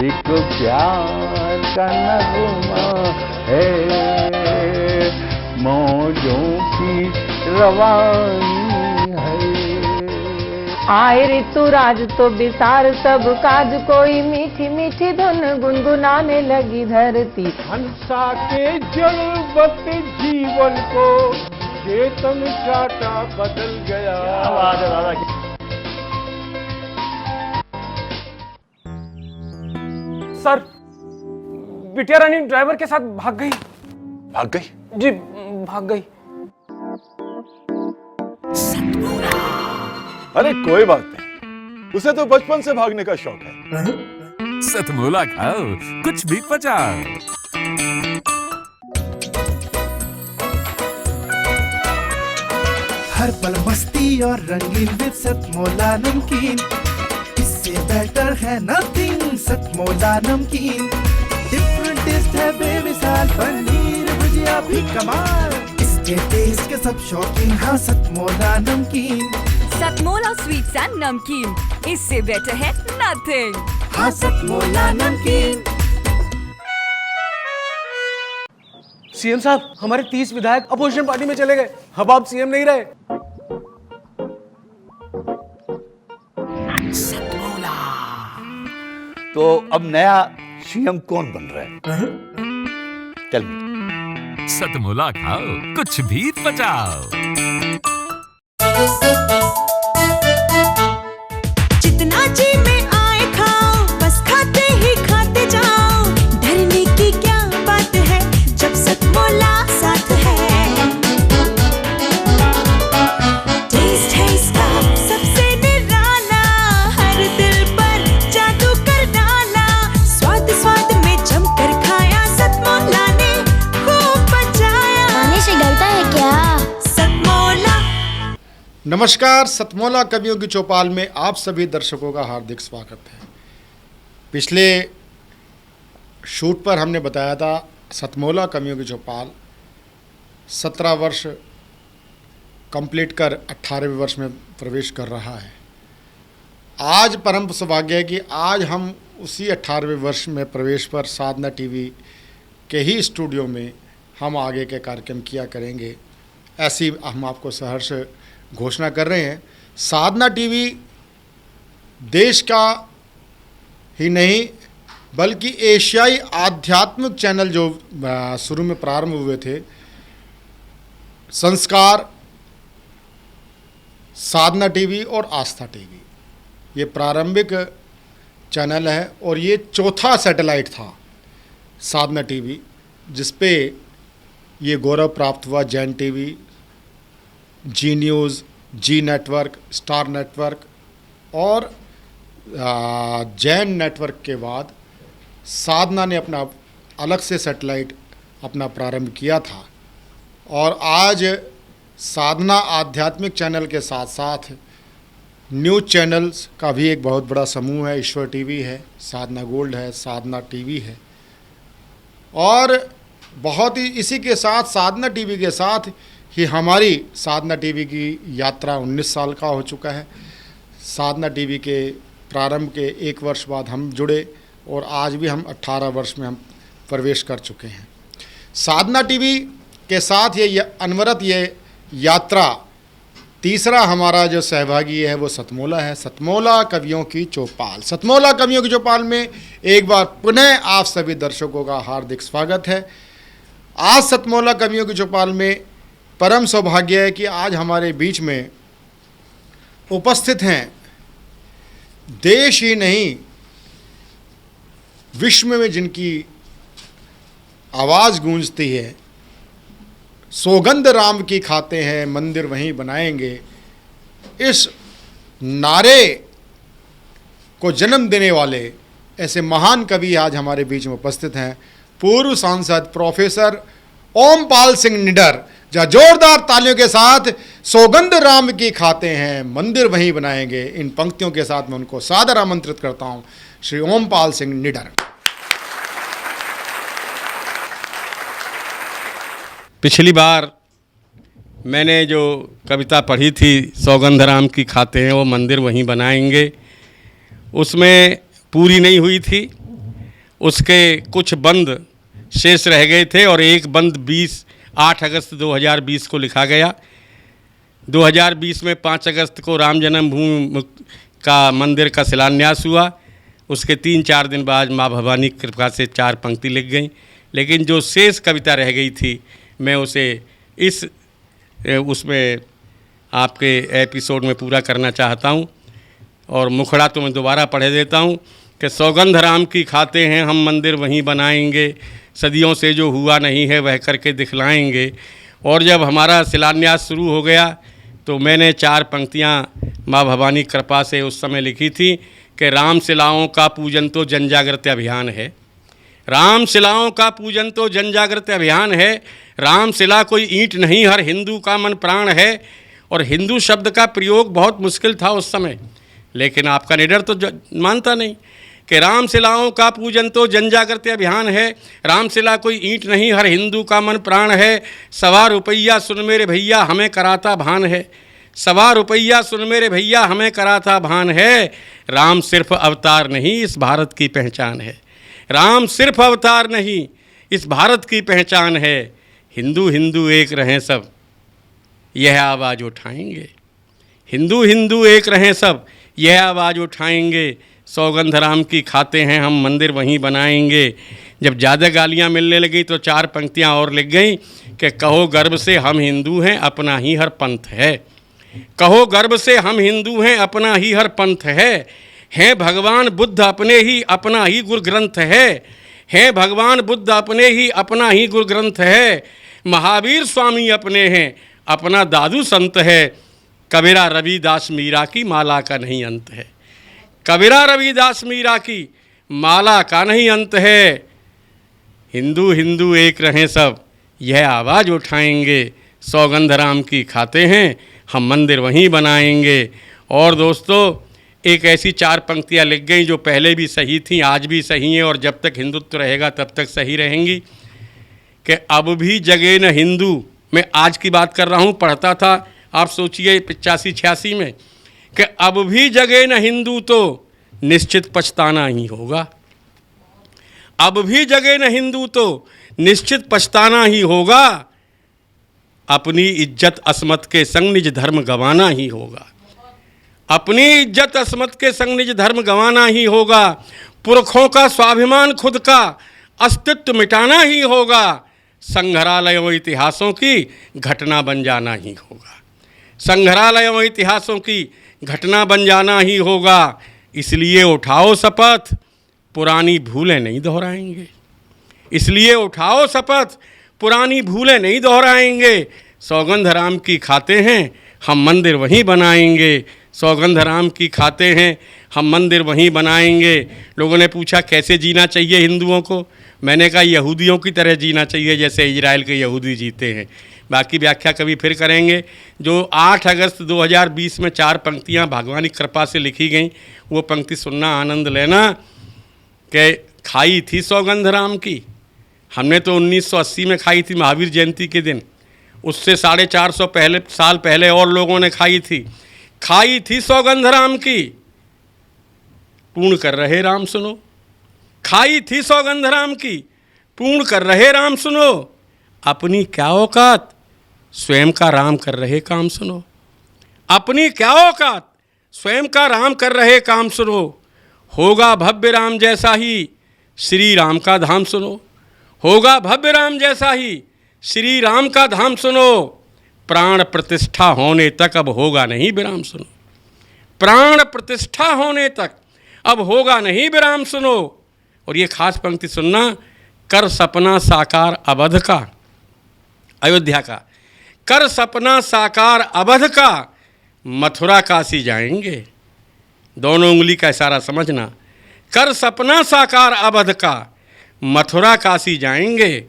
एक प्यार का नगमा है, मौजों की रवानी है। आए ऋतुराज तो बिसार सब काज, कोई मीठी मीठी धुन गुनगुनाने लगी धरती। हंसा के जड़वत जीवन को चेतन चाटा बदल गया। सर, बिटिया रानी ड्राइवर के साथ भाग गई। भाग गई? जी, भाग गई। अरे कोई बात नहीं, उसे तो बचपन से भागने का शौक है। सतमोला खाओ, कुछ भी पचाओ। हर पल मस्ती और रंगीन विद सतमोला नमकीन, इससे बेटर है नथिंग। सतमोला नमकीन डिफरेंट टेस्ट है बेमिसाल, पनीर भुजिया भी कमाल, इसके टेस्ट के सब शौकीन। हाँ सतमोला नमकीन, सतमोला स्वीट्स एंड नमकीन, इससे बेटर है नथिंग। हाँ सतमोला नमकीन। सीएम साहब, हमारे 30 विधायक अपोजिशन पार्टी में चले गए। अब आप सीएम नहीं रहे। तो अब नया सीएम कौन बन रहा है? Tell me. सतमोला खाओ, कुछ भी पचाओ। जितना जी में आए खाओ, बस खाते ही खाते जाओ। डरने की क्या बात है जब सतमोला साथ है। टेस्ट है इसका सबसे निराला, हर दिल पर जादू कर डाला। स्वाद स्वाद में जमकर खाया, सतमोला ने खूब बचाया। खाने से डरता है क्या? सतमोला। नमस्कार, सतमोला कवियों की चौपाल में आप सभी दर्शकों का हार्दिक स्वागत है। पिछले शूट पर हमने बताया था सतमोला कवियों की चौपाल 17 वर्ष कंप्लीट कर 18वें वर्ष में प्रवेश कर रहा है। आज परम सौभाग्य है कि आज हम उसी 18वें वर्ष में प्रवेश पर साधना टीवी के ही स्टूडियो में हम आगे के कार्यक्रम किया करेंगे, ऐसी हम आपको सहर्ष घोषणा कर रहे हैं। साधना टीवी देश का ही नहीं बल्कि एशियाई आध्यात्मिक चैनल जो शुरू में प्रारंभ हुए थे, संस्कार, साधना टीवी और आस्था टीवी, ये प्रारंभिक चैनल है और ये चौथा सैटेलाइट था साधना टीवी, जिस पे ये गौरव प्राप्त हुआ। Jain TV, Zee news, Zee network, star network और जैन नेटवर्क के बाद साधना ने अपना अलग से सैटेलाइट अपना प्रारंभ किया था। और आज साधना आध्यात्मिक चैनल के साथ साथ न्यूज़ चैनल्स का भी एक बहुत बड़ा समूह है। ईश्वर टीवी है, साधना गोल्ड है, साधना टीवी है और बहुत ही इसी के साथ साधना टीवी के साथ ही हमारी साधना टीवी की यात्रा 19 साल का हो चुका है। साधना टीवी के प्रारंभ के 1 वर्ष बाद हम जुड़े और आज भी हम 18 वर्ष में हम प्रवेश कर चुके हैं। साधना टीवी के साथ ये अनवरत ये यात्रा तीसरा हमारा जो सहभागी है वो सतमोला है। सतमोला कवियों की चौपाल। सतमोला कवियों की चौपाल में एक बार पुनः आप सभी दर्शकों का हार्दिक स्वागत है। आज सतमोला कवियों की चौपाल में परम सौभाग्य है कि आज हमारे बीच में उपस्थित हैं देश ही नहीं विश्व में जिनकी आवाज़ गूंजती है, सौगंध राम की खाते हैं मंदिर वहीं बनाएंगे, इस नारे को जन्म देने वाले ऐसे महान कवि आज हमारे बीच में उपस्थित हैं। पूर्व सांसद प्रोफेसर ओमपाल सिंह निडर। जोरदार तालियों के साथ सौगंध राम की खाते हैं मंदिर वहीं बनाएंगे, इन पंक्तियों के साथ मैं उनको सादर आमंत्रित करता हूं, श्री ओमपाल सिंह निडर। पिछली बार मैंने जो कविता पढ़ी थी सौगंध राम की खाते हैं वो मंदिर वहीं बनाएंगे, उसमें पूरी नहीं हुई थी उसके कुछ बंद शेष रह गए थे और एक बंद 8 अगस्त 2020 को लिखा गया। 2020 में 5 अगस्त को राम जन्मभूमि का मंदिर का शिलान्यास हुआ। उसके 3-4 दिन बाद माँ भवानी की कृपा से 4 पंक्ति लिख गई। लेकिन जो शेष कविता रह गई थी मैं उसे उसमें आपके एपिसोड में पूरा करना चाहता हूँ। और मुखड़ा तो मैं दोबारा पढ़ देता हूँ कि सौगंध राम की खाते हैं हम मंदिर वहीं बनाएंगे, सदियों से जो हुआ नहीं है वह करके दिखलाएंगे। और जब हमारा शिलान्यास शुरू हो गया तो मैंने 4 पंक्तियाँ माँ भवानी कृपा से उस समय लिखी थी कि राम शिलाओं का पूजन तो जन जागृति अभियान है। राम शिलाओं का पूजन तो जन जागृति अभियान है। राम शिला कोई ईंट नहीं, हर हिंदू का मन प्राण है। और हिंदू शब्द का प्रयोग बहुत मुश्किल था उस समय, लेकिन आपका निडर तो मानता नहीं कि राम शिलाओं का पूजन तो जन जागृति अभियान है। राम शिला कोई ईंट नहीं, हर हिंदू का मन प्राण है। 1.25 रुपया सुन मेरे भैया हमें कराता भान है। 1.25 रुपया सुन मेरे भैया हमें कराता भान है। राम सिर्फ अवतार नहीं इस भारत की पहचान है। राम सिर्फ अवतार नहीं इस भारत की पहचान है। हिंदू हिंदू एक रहें सब यह आवाज़ उठाएंगे। हिंदू हिंदू एक रहें सब यह आवाज़ उठाएंगे। सौगंध राम की खाते हैं हम मंदिर वहीं बनाएंगे। जब ज़्यादा गालियाँ मिलने लगी तो 4 पंक्तियाँ और लिख गई कि कहो गर्व से हम हिंदू हैं अपना ही हर पंथ है। कहो गर्व से हम हिंदू हैं अपना ही हर पंथ है भगवान बुद्ध अपने ही अपना ही गुरु ग्रंथ है भगवान बुद्ध अपने ही अपना ही गुरु ग्रंथ है। महावीर स्वामी अपने हैं अपना दादू संत है। कबीरा रविदास मीरा की माला का नहीं अंत है। कबीरा रविदास मीरा की माला का नहीं अंत है। हिंदू हिंदू एक रहें सब यह आवाज़ उठाएंगे। सौगंध राम की खाते हैं हम मंदिर वहीं बनाएंगे। और दोस्तों एक ऐसी 4 पंक्तियाँ लिख गई जो पहले भी सही थी, आज भी सही हैं और जब तक हिंदुत्व रहेगा तब तक सही रहेंगी कि अब भी जगे न हिंदू। मैं आज की बात कर रहा हूँ, पढ़ता था आप सोचिए 85-86 में कि अब भी जगे न हिंदू तो निश्चित पछताना ही होगा। अब भी जगे न हिंदू तो निश्चित पछताना ही होगा। अपनी इज्जत असमत के संग निज धर्म गंवाना ही होगा। अपनी इज्जत असमत के संग निज धर्म गंवाना ही होगा। पुरखों का स्वाभिमान खुद का अस्तित्व मिटाना ही होगा। संग्रहालयों इतिहासों की घटना बन जाना ही होगा। संग्रहालयों इतिहासों की घटना बन जाना ही होगा। इसलिए उठाओ शपथ पुरानी भूलें नहीं दोहराएंगे। इसलिए उठाओ शपथ पुरानी भूलें नहीं दोहराएंगे। सौगंध राम की खाते हैं हम मंदिर वहीं बनाएंगे। सौगंध राम की खाते हैं हम मंदिर वहीं बनाएंगे। लोगों ने पूछा कैसे जीना चाहिए हिंदुओं को। मैंने कहा यहूदियों की तरह जीना चाहिए जैसे इजराइल के यहूदी जीते हैं। बाकी व्याख्या कभी फिर करेंगे। जो 8 अगस्त 2020 में 4 पंक्तियाँ भगवान की कृपा से लिखी गई वो पंक्ति सुनना, आनंद लेना कि खाई थी सौगंध राम की। हमने तो 1980 में खाई थी महावीर जयंती के दिन। उससे 450 साल पहले और लोगों ने खाई थी। खाई थी सौगंध राम की पूर्ण कर रहे राम सुनो। खाई थी सौगंध राम की पूर्ण कर रहे राम सुनो। अपनी क्या औकात स्वयं का राम कर रहे काम सुनो। अपनी क्या औकात स्वयं का राम कर रहे काम सुनो। होगा भव्य राम जैसा ही श्री राम का धाम सुनो। होगा भव्य राम जैसा ही श्री राम का धाम सुनो। प्राण प्रतिष्ठा होने तक अब होगा नहीं विराम सुनो। प्राण प्रतिष्ठा होने तक अब होगा नहीं विराम सुनो। और ये खास पंक्ति सुनना, कर सपना साकार अवध का, अयोध्या का, कर सपना साकार अवध का, मथुरा काशी जाएंगे। दोनों उंगली का इशारा समझना। कर सपना साकार अवध का, मथुरा काशी जाएंगे।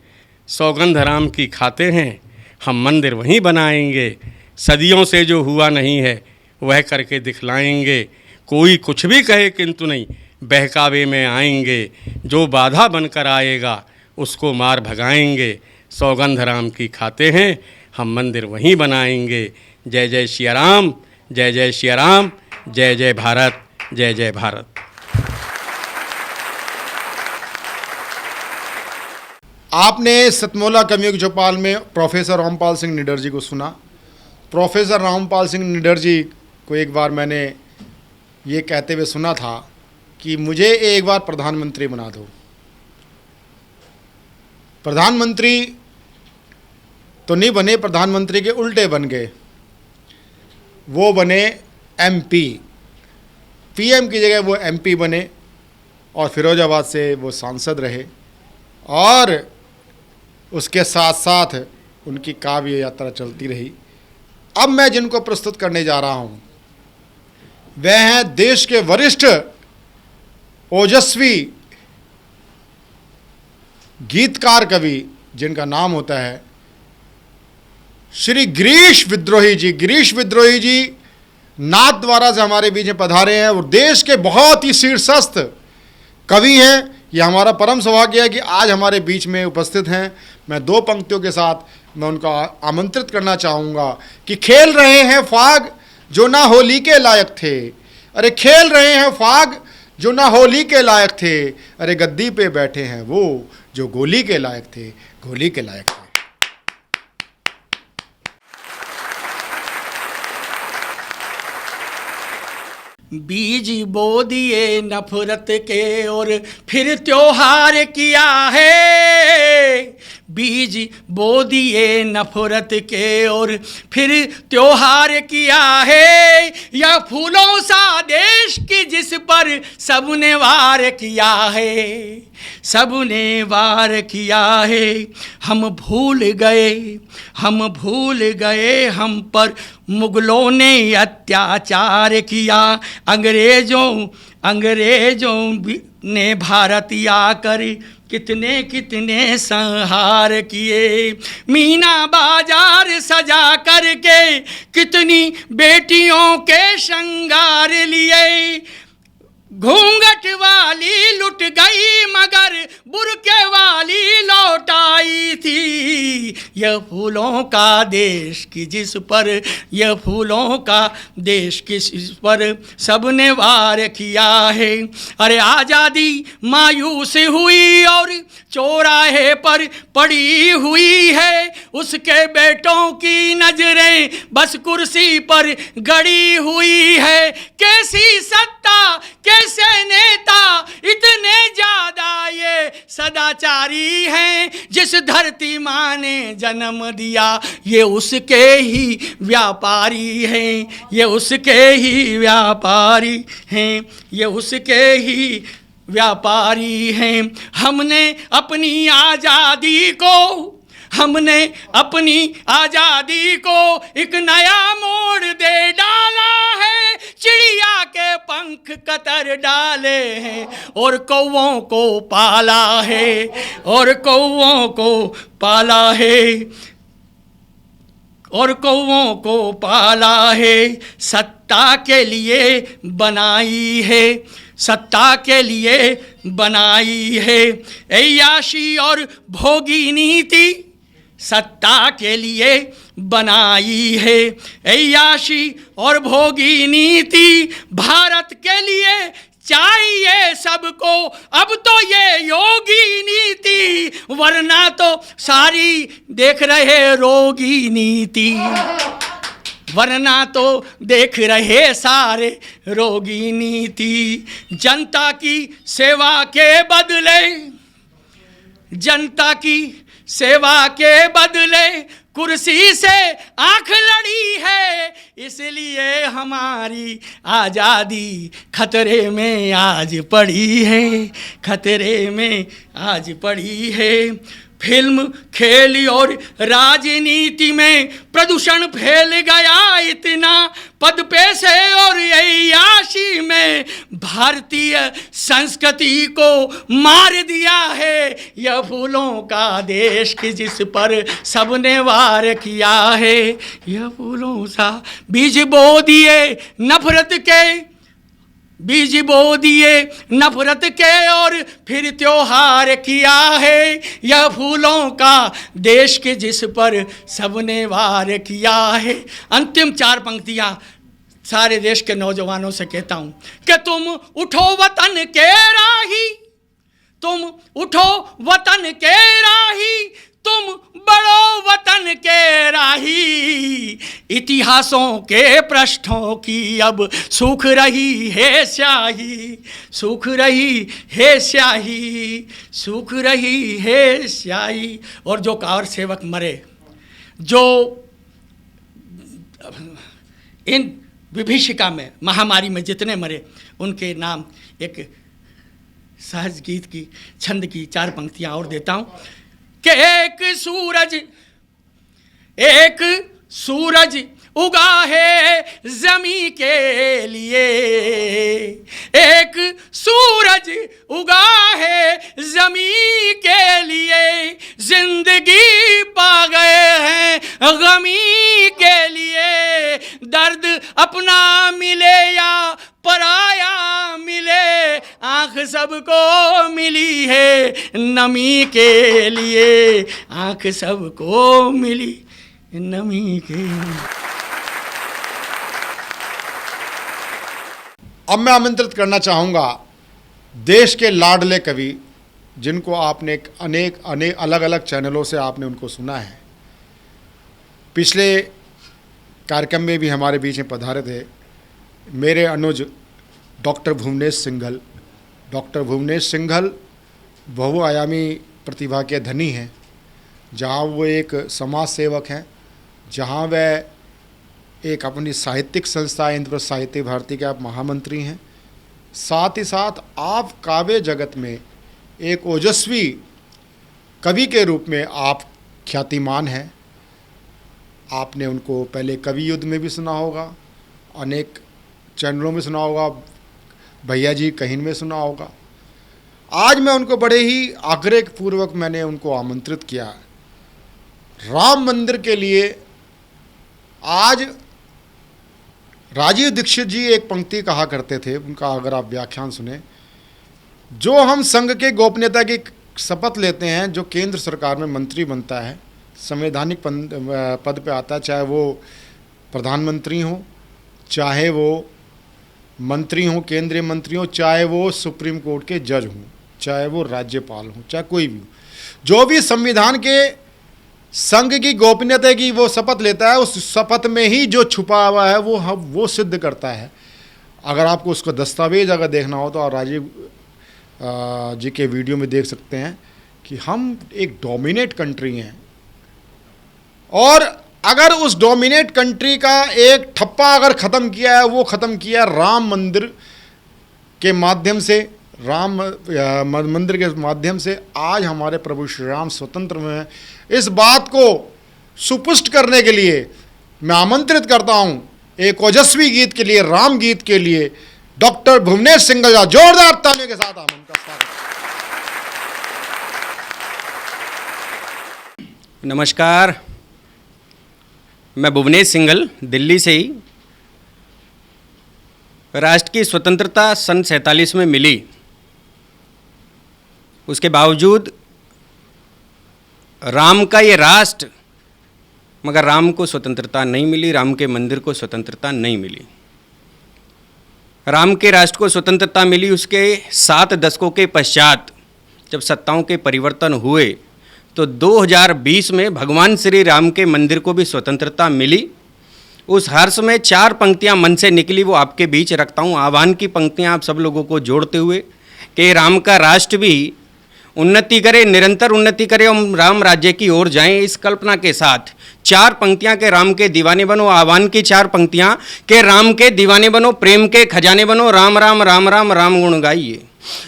सौगंध राम की खाते हैं हम मंदिर वहीं बनाएंगे। सदियों से जो हुआ नहीं है वह करके दिखलाएंगे। कोई कुछ भी कहे किंतु नहीं, बहकावे में आएंगे। जो बाधा बनकर आएगा उसको मार भगाएंगे। सौगंध राम की खाते हैं हम मंदिर वहीं बनाएंगे। जय जय सिया राम, जय जय सिया राम, जय जय भारत, जय जय भारत। आपने सतमोला कवियों की चौपाल में प्रोफेसर रामपाल सिंह निडर जी को सुना। प्रोफेसर रामपाल सिंह निडर जी को एक बार मैंने ये कहते हुए सुना था कि मुझे एक बार प्रधानमंत्री बना दो। प्रधानमंत्री तो नहीं बने, प्रधानमंत्री के उल्टे बन गए, वो बने एमपी। पीएम की जगह वो एमपी बने और फिरोजाबाद से वो सांसद रहे और उसके साथ साथ उनकी काव्य यात्रा चलती रही। अब मैं जिनको प्रस्तुत करने जा रहा हूँ वह हैं देश के वरिष्ठ ओजस्वी गीतकार कवि जिनका नाम होता है श्री गिरीश विद्रोही जी। गिरीश विद्रोही जी नाथ द्वारा से हमारे बीच में पधारे हैं और देश के बहुत ही शीर्षस्थ कवि हैं। ये हमारा परम सौभाग्य है कि आज हमारे बीच में उपस्थित हैं। मैं दो पंक्तियों के साथ मैं उनका आमंत्रित करना चाहूँगा कि खेल रहे हैं फाग जो ना होली के लायक थे। अरे खेल रहे हैं फाग जो ना होली के लायक थे। अरे गद्दी पे बैठे हैं वो जो गोली के लायक थे, गोली के लायक थे। बीज बो दिए नफरत के और फिर त्योहार किया है। बीज बो दिए नफरत के और फिर त्योहार किया है। यह फूलों सा देश की जिस पर सबने वार किया है, सबने वार किया है। हम भूल गए, हम भूल गए हम पर मुगलों ने अत्याचार किया। अंग्रेजों ने भारत आकर कितने कितने संहार किए। मीना बाजार सजा करके कितनी बेटियों के श्रृंगार लिए। घूंघट वाली लुट गई मगर बुरके वाली लौट आई थी। यह फूलों का देश की जिस पर, यह फूलों का देश किस पर सबने वार किया है। अरे आज़ादी मायूस हुई और चौराहे पर पड़ी हुई है। उसके बेटों की नजरें बस कुर्सी पर गड़ी हुई है। कैसी सत्ता, कैसे नेता, इतने ज्यादा ये सदाचारी हैं। जिस धरती माँ ने जन्म दिया ये उसके ही व्यापारी हैं, ये उसके ही व्यापारी हैं, ये उसके ही व्यापारी हैं। हमने अपनी आज़ादी को, हमने अपनी आज़ादी को एक नया मोड़ दे डाला है। चिड़िया के पंख कतर डाले हैं और कौवों को पाला है, और कौवों को पाला है, और कौवों को पाला है। सत्ता के लिए बनाई है, सत्ता के लिए बनाई है। ऐयाशी और भोगी नीति सत्ता के लिए बनाई है। ऐयाशी और भोगी नीति भारत के लिए चाहिए सबको। अब तो ये योगी नीति, वरना तो सारी देख रहे रोगी नीति, वरना तो देख रहे सारे रोगी नीति। जनता की सेवा के बदले, जनता की सेवा के बदले कुर्सी से आंख लड़ी है। इसलिए हमारी आज़ादी खतरे में आज पड़ी है, खतरे में आज पड़ी है। फिल्म, खेल और राजनीति में प्रदूषण फैल गया इतना। पद पैसे और ऐयाशी में भारतीय संस्कृति को मार दिया है। यह फूलों का देश की जिस पर सबने वार किया है। यह फूलों सा बीज बो दिए नफरत के, बीज बो दिए नफरत के और फिर त्योहार किया है। यह फूलों का देश के जिस पर सबने वार किया है। अंतिम चार पंक्तियां सारे देश के नौजवानों से कहता हूं कि तुम उठो वतन के राही, तुम उठो वतन के राही, तुम बड़ो वतन के राही, इतिहासों के पृष्ठों की अब सूख रही है स्याही, सूख रही है स्याही, सूख रही है स्याही। और जो कार सेवक मरे, जो इन विभीषिका में, महामारी में जितने मरे, उनके नाम एक सहज गीत की छंद की 4 पंक्तियां और देता हूं कि एक सूरज उगा है जमी के लिए, एक सूरज उगा है जमी के लिए, जिंदगी पा गए हैं गमी के लिए, दर्द अपना मिले या पराया मिले, आंख सबको मिली है नमी के लिए, आंख सबको मिली नमी के लिए। अब मैं आमंत्रित करना चाहूँगा देश के लाडले कवि, जिनको आपने अनेक अलग अलग चैनलों से आपने उनको सुना है, पिछले कार्यक्रम में भी हमारे बीच में पधारे थे, मेरे अनुज डॉक्टर भुवनेश सिंघल। डॉक्टर भुवनेश सिंघल बहुआयामी प्रतिभा के धनी हैं। जहाँ वो एक समाज सेवक हैं, जहाँ वह एक अपनी साहित्यिक संस्था इंद्र साहित्य भारती के आप महामंत्री हैं, साथ ही साथ आप काव्य जगत में एक ओजस्वी कवि के रूप में आप ख्यातिमान हैं। आपने उनको पहले कवि युद्ध में भी सुना होगा, अनेक चैनलों में सुना होगा, भैया जी कहीं में सुना होगा। आज मैं उनको बड़े ही आग्रह पूर्वक मैंने उनको आमंत्रित किया राम मंदिर के लिए। आज राजीव दीक्षित जी एक पंक्ति कहा करते थे, उनका अगर आप व्याख्यान सुने, जो हम संघ के गोपनीयता की शपथ लेते हैं, जो केंद्र सरकार में मंत्री बनता है, संवैधानिक पद पे आता है, चाहे वो प्रधानमंत्री हो, चाहे वो मंत्री हो, केंद्रीय मंत्री हो, चाहे वो सुप्रीम कोर्ट के जज हों, चाहे वो राज्यपाल हो, चाहे कोई भी हो, जो भी संविधान के संघ की गोपनीयता की वो शपथ लेता है, उस शपथ में ही जो छुपा हुआ है वो सिद्ध करता है। अगर आपको उसको दस्तावेज अगर देखना हो तो आप राजीव जी के वीडियो में देख सकते हैं कि हम एक डोमिनेट कंट्री हैं, और अगर उस डोमिनेट कंट्री का एक ठप्पा अगर ख़त्म किया है, वो ख़त्म किया राम मंदिर के माध्यम से, राम मंदिर के माध्यम से। आज हमारे प्रभु श्री राम स्वतंत्र में हैं। इस बात को सुपुष्ट करने के लिए मैं आमंत्रित करता हूं एक ओजस्वी गीत के लिए, राम गीत के लिए, डॉक्टर भुवनेश सिंघल। जोरदार तालियों के साथ हम उनका स्वागत। नमस्कार, मैं भुवनेश सिंघल दिल्ली से ही। राष्ट्र की स्वतंत्रता सन 47 में मिली, उसके बावजूद राम का ये राष्ट्र, मगर राम को स्वतंत्रता नहीं मिली, राम के मंदिर को स्वतंत्रता नहीं मिली। राम के राष्ट्र को स्वतंत्रता मिली उसके 7 दशकों के पश्चात, जब सत्ताओं के परिवर्तन हुए, तो 2020 में भगवान श्री राम के मंदिर को भी स्वतंत्रता मिली। उस हर्ष में 4 पंक्तियां मन से निकली, वो आपके बीच रखता हूँ। आह्वान की पंक्तियां आप सब लोगों को जोड़ते हुए कि राम का राष्ट्र भी उन्नति करे, निरंतर उन्नति करे, हम राम राज्य की ओर जाएं, इस कल्पना के साथ 4 पंक्तियां के राम के दीवाने बनो। आह्वान की 4 पंक्तियां के राम के दीवाने बनो, प्रेम के खजाने बनो, राम राम राम राम राम गुण गाइए।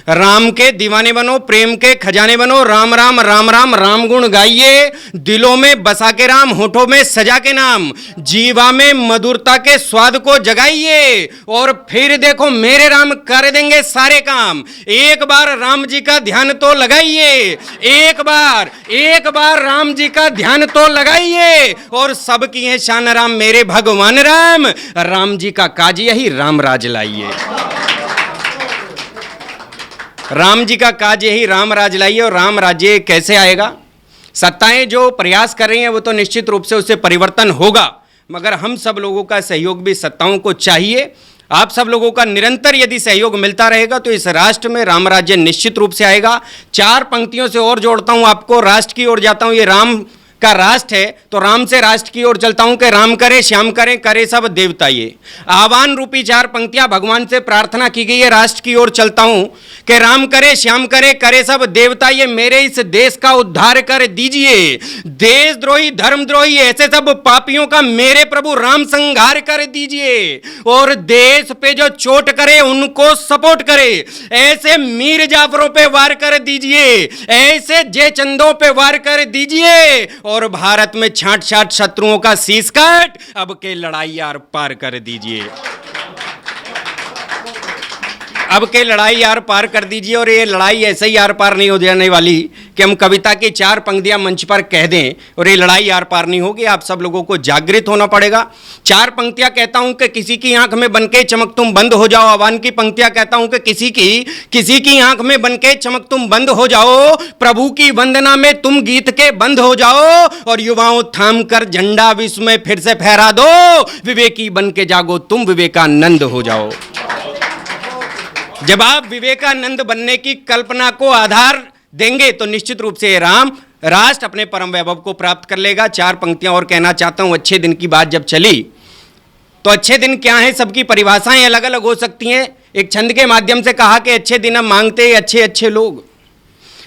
राम के दीवाने बनो, प्रेम के खजाने बनो, राम राम राम राम राम गुण गाइए। दिलों में बसा के राम, होठों में सजा के नाम, जीवा में मधुरता के स्वाद को जगाइए, और फिर देखो मेरे राम कर देंगे सारे काम। एक बार राम जी का ध्यान तो लगाइए, एक बार राम जी का ध्यान तो लगाइए, और सबकी है शान राम मेरे भगवान राम। राम जी का काज यही राम राज लाइए, राम जी का काज यही राम राज लाइए। और राम राज्य कैसे आएगा? सत्ताएं जो प्रयास कर रही हैं वो तो निश्चित रूप से उससे परिवर्तन होगा, मगर हम सब लोगों का सहयोग भी सत्ताओं को चाहिए। आप सब लोगों का निरंतर यदि सहयोग मिलता रहेगा तो इस राष्ट्र में राम राज्य निश्चित रूप से आएगा। 4 पंक्तियों से और जोड़ता हूं आपको, राष्ट्र की ओर जाता हूं। ये राम का राष्ट्र है तो राम से राष्ट्र की ओर चलता हूं कि राम करे श्याम करे करे सब देवता। ये आह्वान रूपी 4 पंक्तियां भगवान से प्रार्थना की गई है। राष्ट्र की ओर चलता हूं कि राम करे श्याम करे करे सब देवता। ये मेरे इस देश का उद्धार कर दीजिए, देशद्रोही धर्मद्रोही ऐसे सब पापियों का मेरे प्रभु राम संहार कर दीजिए, और देश पे जो चोट करे उनको सपोर्ट करे। ऐसे मीर जाफरों पे वार कर दीजिए, ऐसे जयचंदों पे वार कर दीजिए, और भारत में छांट छांट शत्रुओं का शीश काट अब के लड़ाई आर पार कर दीजिए, अब के लड़ाई आर पार कर दीजिए। और ये लड़ाई ऐसे ही आर पार नहीं हो जाने वाली कि हम कविता की 4 पंक्तियां मंच पर कह दें और ये लड़ाई आर पार नहीं होगी। आप सब लोगों को जागृत होना पड़ेगा। 4 पंक्तियां कहता हूं कि किसी की आंख में बनके चमक तुम बंद हो जाओ। आह्वान की पंक्तियां कहता हूं कि किसी की आंख में बनके चमक तुम बंद हो जाओ, प्रभु की वंदना में तुम गीत के बंद हो जाओ, और युवाओं थाम कर झंडा विश्व में फिर से फहरा दो, विवेकी बन के जागो तुम विवेकानंद हो जाओ। जब आप विवेकानंद बनने की कल्पना को आधार देंगे तो निश्चित रूप से राम राष्ट्र अपने परम वैभव को प्राप्त कर लेगा। 4 पंक्तियां और कहना चाहता हूं। अच्छे दिन की बात जब चली तो अच्छे दिन क्या है, सबकी परिभाषाएं अलग अलग हो सकती हैं। एक छंद के माध्यम से कहा कि अच्छे दिन अब मांगते अच्छे अच्छे लोग,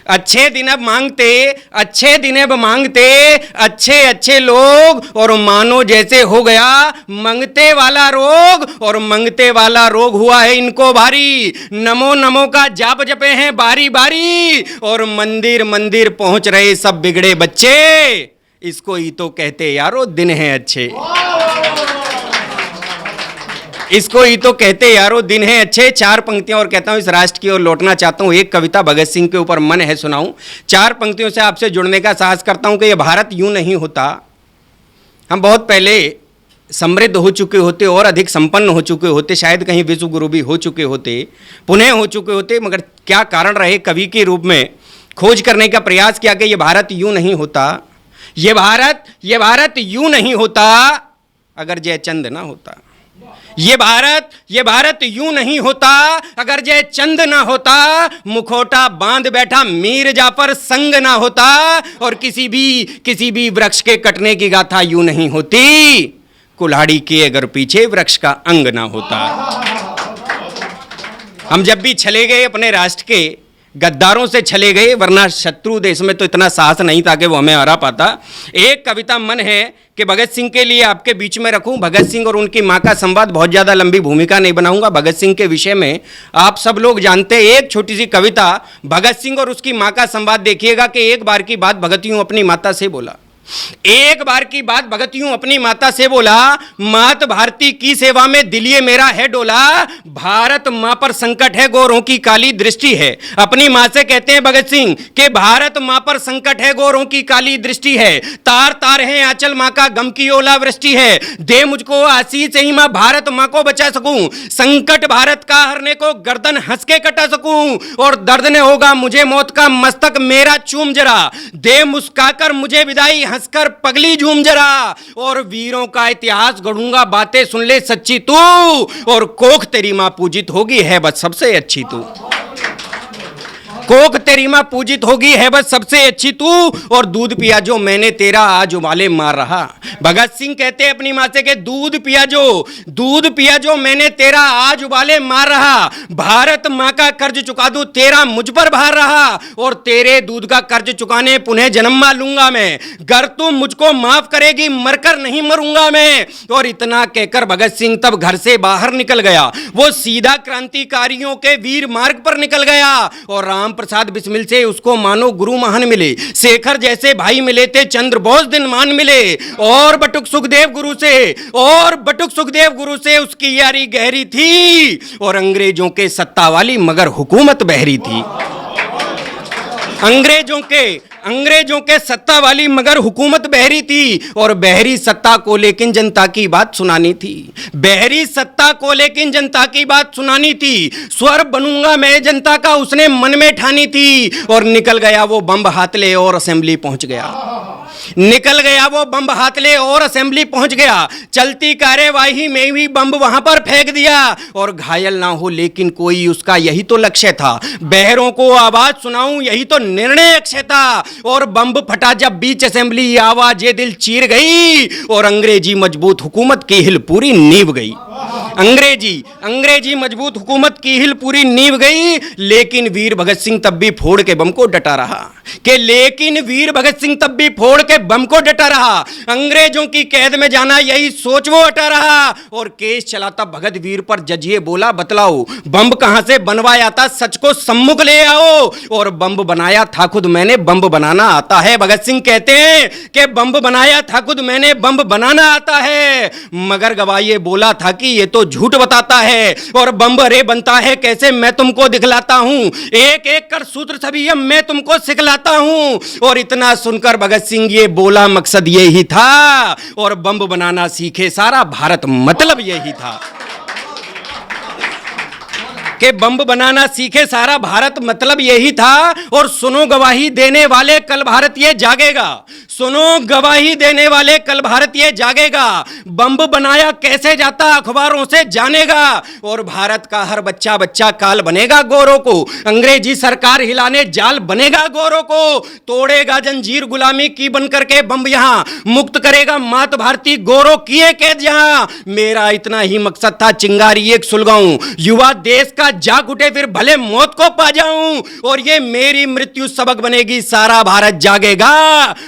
अच्छे दिन अब मांगते अच्छे दिन अब मांगते अच्छे अच्छे लोग, और मानो जैसे हो गया मंगते वाला रोग, और मंगते वाला रोग हुआ है इनको भारी। नमो नमो का जाप जपे हैं बारी बारी, और मंदिर मंदिर पहुंच रहे सब बिगड़े बच्चे, इसको ही तो कहते यारो दिन है अच्छे, इसको ही तो कहते यारो दिन है अच्छे। 4 पंक्तियां और कहता हूं इस राष्ट्र की ओर लौटना चाहता हूं। एक कविता भगत सिंह के ऊपर मन है सुनाऊं। 4 पंक्तियों से आपसे जुड़ने का साहस करता हूं कि यह भारत यूं नहीं होता। हम बहुत पहले समृद्ध हो चुके होते और अधिक संपन्न हो चुके होते, शायद कहीं विश्व गुरु भी हो चुके होते, पुनः हो चुके होते, मगर क्या कारण रहे, कवि के रूप में खोज करने का प्रयास किया कि यह भारत यूं नहीं होता, यह भारत यूं नहीं होता अगर जयचंद ना होता, ये भारत यूं नहीं होता अगर जयचंद ना होता, मुखौटा बांध बैठा मीर जाफर संग ना होता, और किसी भी वृक्ष के कटने की गाथा यूं नहीं होती, कुल्हाड़ी के अगर पीछे वृक्ष का अंग ना होता। हम जब भी चले गए अपने राष्ट्र के गद्दारों से चले गए, वरना शत्रु देश में तो इतना साहस नहीं था कि वो हमें हरा पाता। एक कविता मन है कि भगत सिंह के लिए आपके बीच में रखूं। भगत सिंह और उनकी मां का संवाद, बहुत ज्यादा लंबी भूमिका नहीं बनाऊंगा। भगत सिंह के विषय में आप सब लोग जानते हैं। एक छोटी सी कविता भगत सिंह और उसकी मां का संवाद देखिएगा कि एक बार की बात भगत यूं अपनी माता से बोला, एक बार की बात भगत यूं अपनी माता से बोला, मात भारती की सेवा में दिल ये मेरा है डोला, भारत मां पर संकट है गोरों की काली दृष्टि है। अपनी मां से कहते हैं भगत सिंह कि भारत मां पर संकट है गोरों की काली दृष्टि है, तार तार है आंचल मां का गम की ओलावृष्टि है, दे मुझको आशीष ही मां भारत मां को बचा सकूं, संकट भारत का हरने को गर्दन हंस के कटा सकूं, और दर्द ने होगा मुझे मौत का मस्तक मेरा चूम जरा, दे मुस्काकर मुझे विदाई हंसकर पगली झूम जरा, और वीरों का इतिहास गढ़ूंगा बातें सुन ले सच्ची तू, और कोख तेरी मां पूजित होगी है बस सबसे अच्छी तू, कोख तेरी मां पूजित होगी है बस सबसे अच्छी तू, और दूध पिया जो मैंने तेरा आज उबाले मार रहा। भगत सिंह कहते हैं अपनी मां से कि दूध पिया जो मैंने तेरा आज उबाले मार रहा, भारत मां का कर्ज चुका दूं तेरा मुझ पर भार रहा, और तेरे दूध का कर्ज चुकाने पुनः जन्म मा लूंगा मैं, गर तुम मुझको माफ करेगी मरकर नहीं मरूंगा मैं। और इतना कहकर भगत सिंह तब घर से बाहर निकल गया, वो सीधा क्रांतिकारियों के वीर मार्ग पर निकल गया, और राम प्रसाद बिस्मिल से उसको मानो गुरु महान मिले, शेखर जैसे भाई मिले थे, चंद्र बोस दिन मान मिले, और बटुक सुखदेव गुरु से उसकी यारी गहरी थी, और अंग्रेजों के सत्ता वाली मगर हुकूमत बहरी थी, अंग्रेजों के सत्ता वाली मगर हुकूमत बहरी थी, और बहरी सत्ता को लेकिन जनता की बात सुनानी थी, बहरी सत्ता को लेकिन जनता की बात सुनानी थी, स्वर बनूंगा मैं जनता का उसने मन में ठानी थी, और निकल गया वो बम हाथ ले और असेंबली पहुंच गया। निकल गया वो बम हाथ ले और असेंबली पहुंच गया। चलती कार्यवाही में भी बम वहां पर फेंक दिया और घायल ना हो, लेकिन कोई उसका यही तो लक्ष्य था, बहरों को आवाज सुनाऊं, यही तो निर्णय अक्षय था। और बम फटा जब बीच असेंबली, आवाजें दिल चीर गई और अंग्रेजी मजबूत हुकूमत की हिल पूरी नींव गई। अंग्रेजी मजबूत हुकूमत की हिल पूरी नींव गई। लेकिन वीर भगत सिंह तब भी फोड़ के बम को डटा रहा, अंग्रेजों की कैद में जाना यही सोच वो हटा रहा और केस चलाता भगत वीर पर। जज ये बोला बतलाओ बम कहां से बनवाया था, सच को सम्मुख ले आओ। और बम बनाया था खुद मैंने, बम बनाना आता है। भगत सिंह कहते हैं कि बम बनाया था खुद मैंने, बम बनाना आता है। मगर गवाह ये बोला था कि ये तो झूठ बताता है और बम अरे बनता है कैसे मैं तुमको दिखलाता हूं, एक एक कर सूत्र सभी अब मैं तुमको सिखलाता हूं। और इतना सुनकर भगत सिंह ये बोला मकसद ये ही था और बम बनाना सीखे सारा भारत, मतलब यही था कि बम बनाना सीखे सारा भारत, मतलब यही था। और सुनो गवाही देने वाले कल भारत ये जागेगा, सुनो गवाही देने वाले कल भारत ये जागेगा। बम बनाया कैसे जाता अखबारों से जानेगा और भारत का हर बच्चा बच्चा काल बनेगा गोरों को। अंग्रेजी सरकार हिलाने जाल बनेगा गोरों को, तोड़ेगा जंजीर गुलामी की बन करके बम यहां, मुक्त करेगा मात भारती गोरों किए कैद यहां। मेरा इतना ही मकसद था चिंगारी एक सुलगाऊं, युवा देश का जाग उठे फिर भले मौत को पा जाऊं। और ये मेरी मृत्यु सबक बनेगी, सारा भारत जागेगा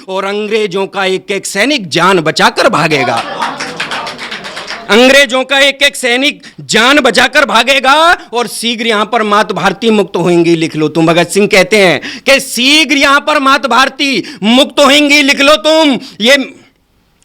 और अंग्रेजों का एक एक सैनिक जान बचाकर भागेगा, अंग्रेजों का एक एक सैनिक जान बचाकर भागेगा। और शीघ्र यहां पर मात भारती मुक्त होंगी, लिख लो तुम। भगत सिंह कहते हैं कि शीघ्र यहां पर मात भारती मुक्त होंगी, लिख लो तुम। ये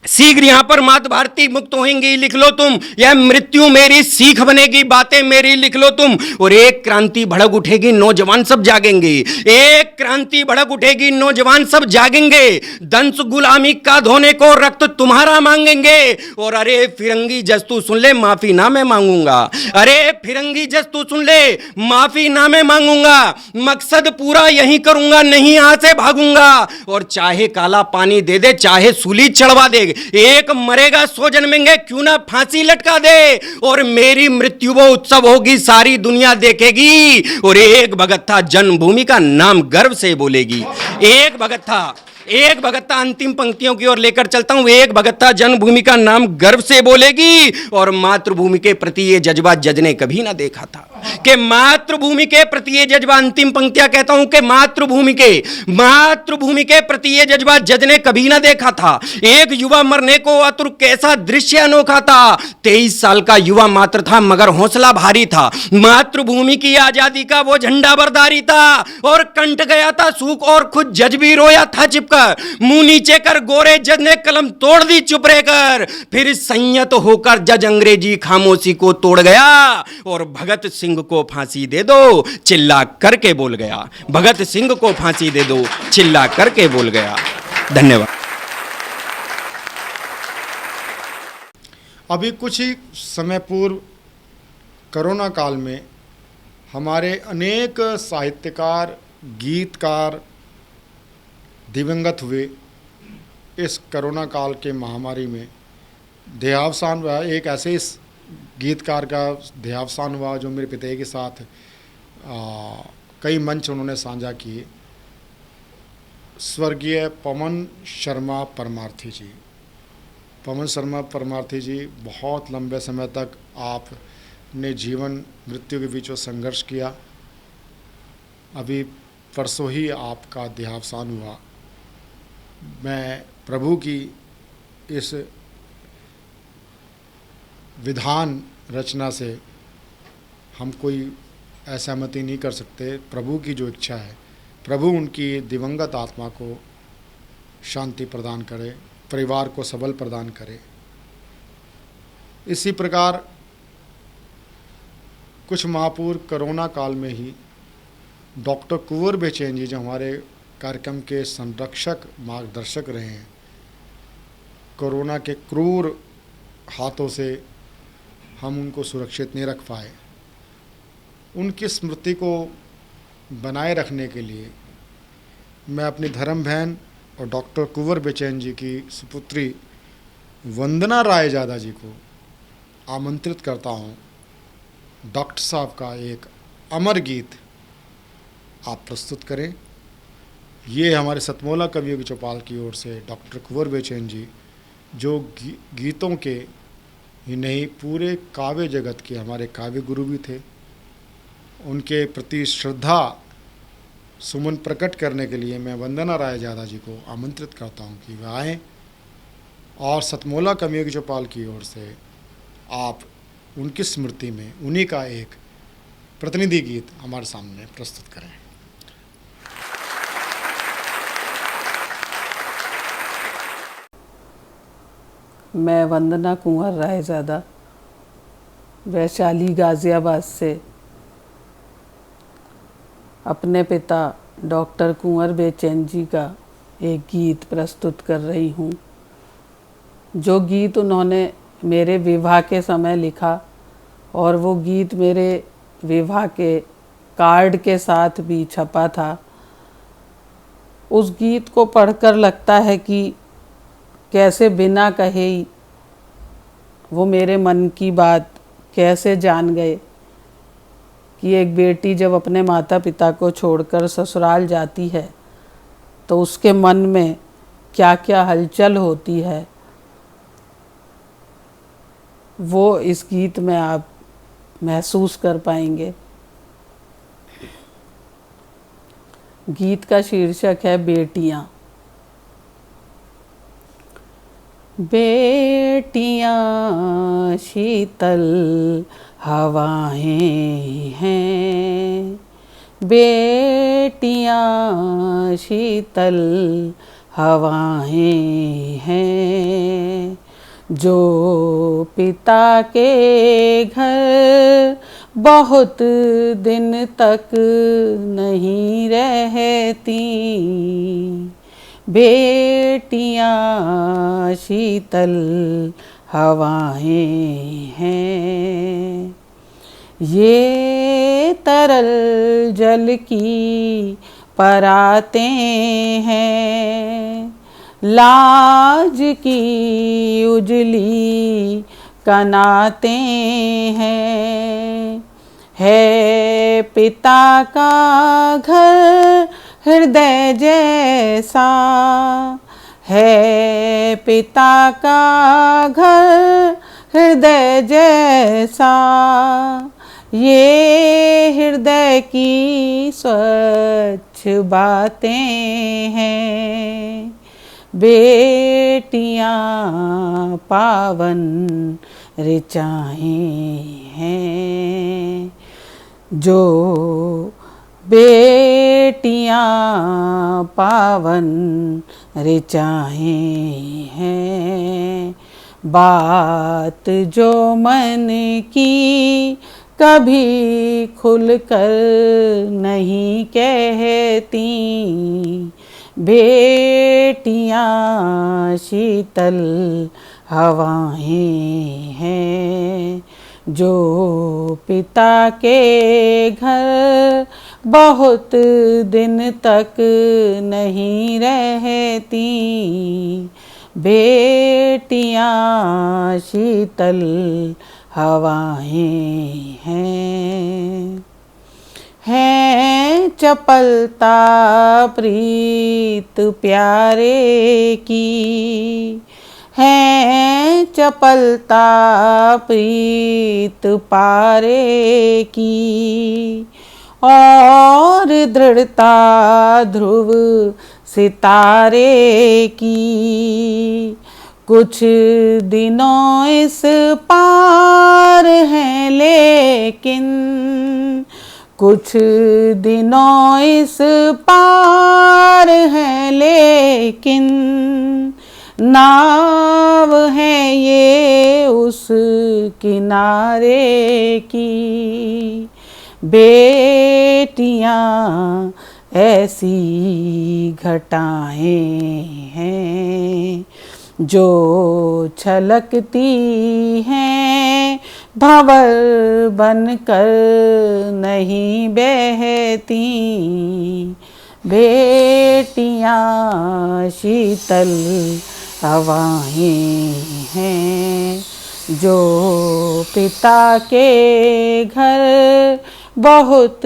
शीघ्र यहां पर मात भारती मुक्त होंगी, लिख लो तुम। यह मृत्यु मेरी सीख बनेगी, बातें मेरी लिख लो तुम। और एक क्रांति भड़क उठेगी, नौजवान सब जागेंगे, एक क्रांति भड़क उठेगी, नौजवान सब जागेंगे। दंश गुलामी का धोने को रक्त तुम्हारा मांगेंगे। और अरे फिरंगी जस्तू सुन ले माफी ना मैं मांगूंगा, अरे फिरंगी जस्तू सुन ले माफी ना मैं मांगूंगा। मकसद पूरा यही करूंगा, नहीं यहां से भागूंगा। और चाहे काला पानी दे दे, चाहे सूली चढ़वा दे, एक मरेगा 100 जन्मेंगे, क्यों ना फांसी लटका दे। और मेरी मृत्यु वो उत्सव होगी, सारी दुनिया देखेगी। और एक भगत था जन्मभूमि का नाम गर्व से बोलेगी, एक भगत था अंतिम पंक्तियों की ओर लेकर चलता हूं। एक भगत था जन्मभूमि का नाम गर्व से बोलेगी। और मातृभूमि के प्रति ये जज्बा जज ने कभी ना देखा था कि मातृभूमि के प्रति ये जज्बा, अंतिम पंक्तियां कहता हूं कि मातृभूमि के प्रति ये जज्बा जज ने कभी ना देखा था। एक युवा मरने को आतुर, कैसा दृश्य अनोखा था। 23 साल का युवा मात्र था मगर हौसला भारी था। मातृभूमि की आजादी का वो झंडा बरदारी था और कंट गया था सूख और खुद जज भी रोया था चिपकर। मुंह नीचे कर गोरे जज ने कलम तोड़ दी चुप रहकर। फिर संयत होकर जज अंग्रेजी खामोशी को तोड़ गया और भगत सिंह को फांसी दे दो चिल्ला करके बोल गया, भगत सिंह को फांसी दे दो चिल्ला करके बोल गया। धन्यवाद। अभी कुछ ही समय पूर्व कोरोना काल में हमारे अनेक साहित्यकार, गीतकार दिवंगत हुए। इस कोरोना काल के महामारी में देहावसान हुआ। एक ऐसे इस गीतकार का देहावसान हुआ जो मेरे पिता के साथ कई मंच उन्होंने साझा किए। स्वर्गीय पवन शर्मा परमार्थी जी। पवन शर्मा परमार्थी जी बहुत लंबे समय तक आपने जीवन मृत्यु के बीच संघर्ष किया। अभी परसों ही आपका देहावसान हुआ। मैं प्रभु की इस विधान रचना से हम कोई असहमति नहीं कर सकते। प्रभु की जो इच्छा है, प्रभु उनकी दिवंगत आत्मा को शांति प्रदान करे, परिवार को सबल प्रदान करे। इसी प्रकार कुछ माह पूर्व कोरोना काल में ही डॉक्टर कुंवर बेचैन जी, जो हमारे कार्यक्रम के संरक्षक मार्गदर्शक रहे हैं, कोरोना के क्रूर हाथों से हम उनको सुरक्षित नहीं रख पाए। उनकी स्मृति को बनाए रखने के लिए मैं अपनी धर्म बहन और डॉक्टर कुंवर बेचैन जी की सुपुत्री वंदना राय जादा जी को आमंत्रित करता हूँ, डॉक्टर साहब का एक अमर गीत आप प्रस्तुत करें। ये हमारे सतमोला कवियों की चौपाल की ओर से डॉक्टर कुंवर बेचैन जी, जो गीतों के ही नहीं पूरे काव्य जगत के हमारे काव्य गुरु भी थे, उनके प्रति श्रद्धा सुमन प्रकट करने के लिए मैं वंदना राय जादा जी को आमंत्रित करता हूं कि वे आएँ और सतमोला कवियों की चौपाल की ओर से आप उनकी स्मृति में उन्हीं का एक प्रतिनिधि गीत हमारे सामने प्रस्तुत करें। मैं वंदना कुंवर रायजादा वैशाली गाज़ियाबाद से अपने पिता डॉक्टर कुंवर बेचैन जी का एक गीत प्रस्तुत कर रही हूँ, जो गीत उन्होंने मेरे विवाह के समय लिखा और वो गीत मेरे विवाह के कार्ड के साथ भी छपा था। उस गीत को पढ़कर लगता है कि कैसे बिना कहे ही वो मेरे मन की बात कैसे जान गए कि एक बेटी जब अपने माता पिता को छोड़कर ससुराल जाती है तो उसके मन में क्या क्या हलचल होती है, वो इस गीत में आप महसूस कर पाएंगे। गीत का शीर्षक है बेटियां। बेटियां शीतल हवाएं हैं, बेटियां शीतल हवाएं हैं, जो पिता के घर बहुत दिन तक नहीं रहती। बेटियां शीतल हवाएं हैं, ये तरल जल की परातें हैं, लाज की उजली कनातें हैं। है पिता का घर हृदय जैसा, है पिता का घर हृदय जैसा, ये हृदय की स्वच्छ बातें हैं। बेटियां पावन ऋचाएं हैं, जो बेटियां पावन ऋचाएं हैं। बात जो मन की कभी खुलकर नहीं कहती, बेटियां शीतल हवाएं हैं, जो पिता के घर बहुत दिन तक नहीं रहती। बेटियां शीतल हवाएं हैं। है चपलता प्रीत प्यारे की, है चपलता प्रीत पारे की, और दृढ़ता ध्रुव सितारे की। कुछ दिनों इस पार हैं लेकिन, कुछ दिनों इस पार हैं लेकिन, नाव है ये उस किनारे की। बेटियां ऐसी घटाएं हैं, जो छलकती हैं भंवर बनकर नहीं बहती। बेटियां शीतल हवाएं हैं, जो पिता के घर बहुत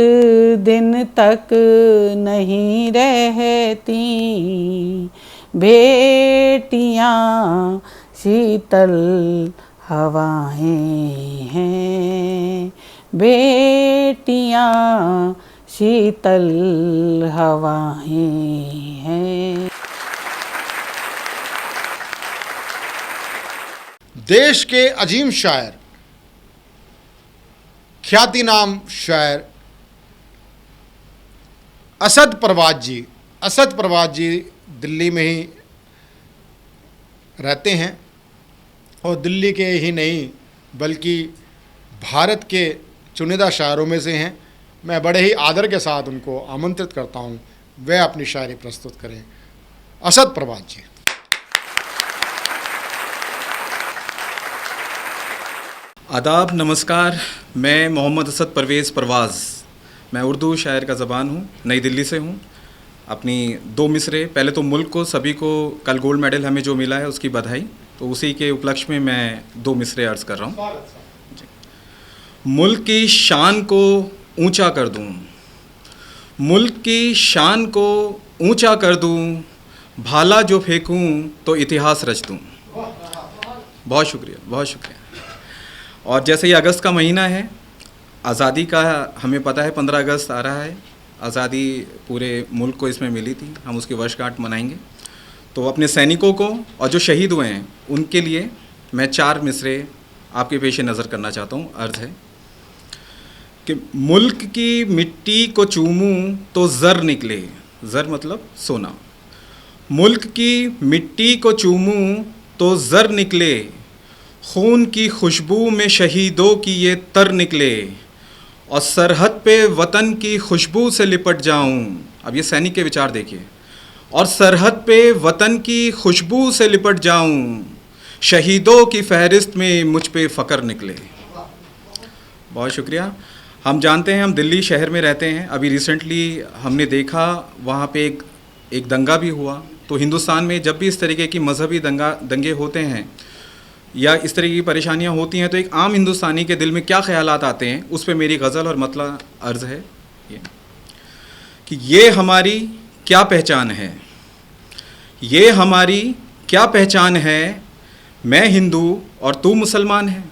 दिन तक नहीं रहती, बेटियां शीतल हवाएं हैं, बेटियां शीतल हवाएं हैं। देश के अजीम शायर, ख्याति नाम शायर असद परवाज जी दिल्ली में ही रहते हैं और दिल्ली के ही नहीं बल्कि भारत के चुनिंदा शायरों में से हैं। मैं बड़े ही आदर के साथ उनको आमंत्रित करता हूं, वह अपनी शायरी प्रस्तुत करें। असद परवाज जी। आदाब, नमस्कार। मैं मोहम्मद असद परवेज़ परवाज़, मैं उर्दू शायर का ज़बान हूँ, नई दिल्ली से हूँ। अपनी 2 मिसरे, पहले तो मुल्क को सभी को कल गोल्ड मेडल हमें जो मिला है उसकी बधाई, तो उसी के उपलक्ष्य में मैं 2 मिसरे अर्ज़ कर रहा हूँ। मुल्क की शान को ऊंचा कर दूं, मुल्क की शान को ऊंचा कर दूं, भाला जो फेंकूं तो इतिहास रच दूं। बहुत शुक्रिया, बहुत शुक्रिया। और जैसे ये अगस्त का महीना है, आज़ादी का हमें पता है 15 अगस्त आ रहा है, आज़ादी पूरे मुल्क को इसमें मिली थी, हम उसकी वर्षगांठ मनाएंगे। तो अपने सैनिकों को और जो शहीद हुए हैं उनके लिए मैं 4 मिसरे आपके पेश नज़र करना चाहता हूँ। अर्ज़ है कि मुल्क की मिट्टी को चूमूं तो ज़र निकले, ज़र मतलब सोना, मुल्क की मिट्टी को चूमूं तो ज़र निकले, खून की खुशबू में शहीदों की ये तर निकले, और सरहद पे वतन की खुशबू से लिपट जाऊं। अब ये सैनिक के विचार देखिए। और सरहद पे वतन की खुशबू से लिपट जाऊं, शहीदों की फहरिस्त में मुझ पे फ़क्र निकले। बहुत शुक्रिया। हम जानते हैं, हम दिल्ली शहर में रहते हैं। अभी रिसेंटली हमने देखा वहाँ पे एक दंगा भी हुआ। तो हिंदुस्तान में जब भी इस तरीके की मजहबी दंगे होते हैं या इस तरह की परेशानियां होती हैं, तो एक आम हिंदुस्तानी के दिल में क्या ख्यालात आते हैं, उस पे मेरी गज़ल और मतला अर्ज़ है ये कि ये हमारी क्या पहचान है, ये हमारी क्या पहचान है, मैं हिंदू और तू मुसलमान है।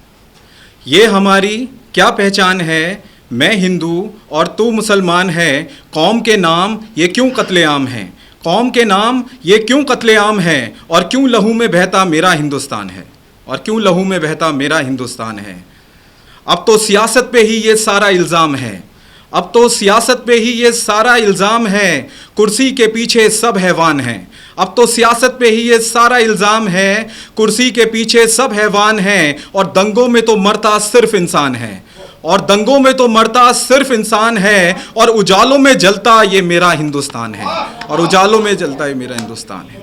ये हमारी क्या पहचान है, मैं हिंदू और तू मुसलमान है। कौम के नाम ये क्यों कत्लेआम है, कौम के नाम ये क्यों कत्लेआम है, और क्यों लहू में बहता मेरा हिंदुस्तान है, और क्यों लहू में बहता मेरा हिंदुस्तान है। अब तो सियासत पे ही ये सारा इल्ज़ाम है, अब तो सियासत पे ही ये सारा इल्ज़ाम है, कुर्सी के पीछे सब हैवान हैं। अब तो सियासत पे ही ये सारा इल्ज़ाम है, कुर्सी के पीछे सब हैवान हैं, और दंगों में तो मरता सिर्फ इंसान है, और दंगों में तो मरता सिर्फ इंसान है, और उजालों में जलता ये मेरा हिंदुस्तान है, और उजालों में जलता ये मेरा हिंदुस्तान है।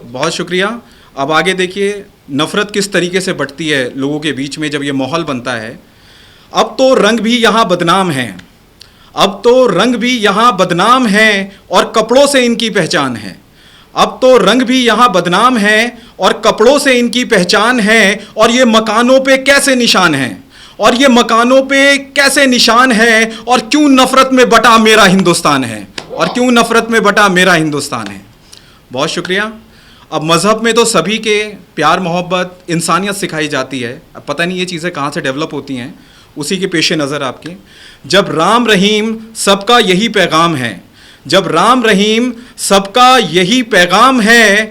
बहुत शुक्रिया। अब आगे देखिए नफ़रत किस तरीके से बढ़ती है लोगों के बीच में जब ये माहौल बनता है। अब तो रंग भी यहाँ बदनाम हैं, अब तो रंग भी यहाँ बदनाम हैं, और कपड़ों से इनकी पहचान है। अब तो रंग भी यहाँ बदनाम हैं, और कपड़ों से इनकी पहचान है, और ये मकानों पे कैसे निशान हैं, और ये मकानों पे कैसे निशान है, और क्यों नफ़रत में बटा मेरा हिंदुस्तान है, और क्यों नफ़रत में बटा मेरा हिंदुस्तान है। बहुत शुक्रिया। अब मज़हब में तो सभी के प्यार मोहब्बत इंसानियत सिखाई जाती है। अब पता नहीं ये चीज़ें कहाँ से डेवलप होती हैं, उसी के पेश नज़र आपके जब राम रहीम सबका यही पैगाम है, जब राम रहीम सबका यही पैगाम है,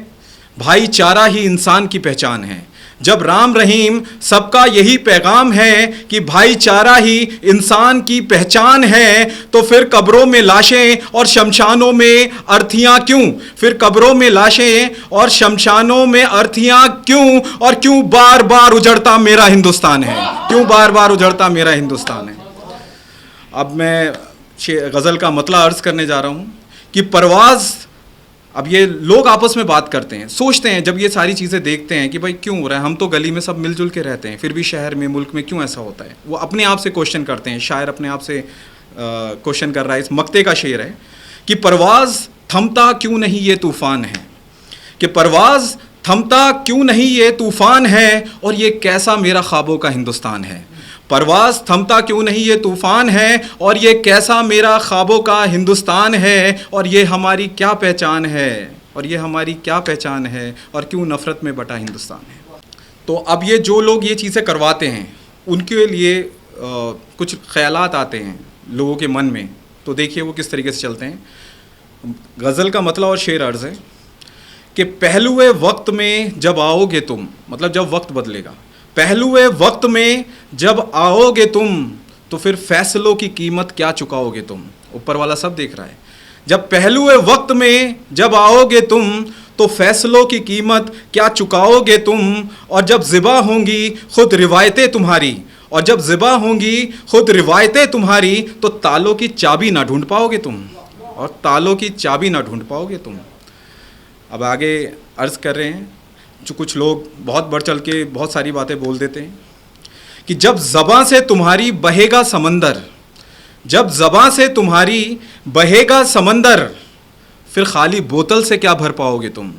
भाईचारा ही इंसान की पहचान है। जब राम रहीम सबका यही पैगाम है कि भाईचारा ही इंसान की पहचान है, तो फिर कब्रों में लाशें और शमशानों में अर्थियां क्यों, फिर कब्रों में लाशें और शमशानों में अर्थियां क्यों, और क्यों बार बार उजड़ता मेरा हिंदुस्तान है, क्यों बार बार उजड़ता मेरा हिंदुस्तान है। अब मैं गज़ल का मतला अर्ज़ करने जा रहा हूँ कि परवाज़। अब ये लोग आपस में बात करते हैं, सोचते हैं जब ये सारी चीज़ें देखते हैं कि भाई क्यों हो रहा है, हम तो गली में सब मिलजुल के रहते हैं, फिर भी शहर में मुल्क में क्यों ऐसा होता है। वो अपने आप से क्वेश्चन करते हैं, शायर अपने आप से क्वेश्चन कर रहा है। इस मक्ते का शेर है कि परवाज़ थमता क्यों नहीं ये तूफ़ान है, कि परवाज़ थमता क्यों नहीं ये तूफ़ान है, और ये कैसा मेरा ख्वाबों का हिंदुस्तान है। परवाज़ थमता क्यों नहीं ये तूफ़ान है, और ये कैसा मेरा ख्वाबों का हिंदुस्तान है, और ये हमारी क्या पहचान है, और ये हमारी क्या पहचान है, और क्यों नफ़रत में बटा हिंदुस्तान है। तो अब ये जो लोग ये चीज़ें करवाते हैं उनके लिए कुछ ख़यालात आते हैं लोगों के मन में, तो देखिए वो किस तरीके से चलते हैं। गज़ल का मतलब और शेर अर्ज़ है कि पहलुए वक्त में जब आओगे तुम, मतलब जब वक्त बदलेगा, पहलुए वक्त में जब आओगे तुम, तो फिर फैसलों की कीमत क्या चुकाओगे तुम। ऊपर वाला सब देख रहा है। जब पहलुए वक्त में जब आओगे तुम, तो फैसलों की कीमत क्या चुकाओगे तुम, और जब ज़िबा होंगी खुद रिवायतें तुम्हारी, और जब ज़िबा होंगी खुद रिवायतें तुम्हारी, तो तालों की चाबी ना ढूंढ पाओगे तुम, और तालों की चाबी ना ढूंढ पाओगे तुम। अब आगे अर्ज़ कर रहे हैं, जो कुछ लोग बहुत बढ़ चढ़ के बहुत सारी बातें बोल देते हैं कि जब ज़बां से तुम्हारी बहेगा समंदर, जब ज़बां से तुम्हारी बहेगा समंदर, फिर खाली बोतल से क्या भर पाओगे तुम।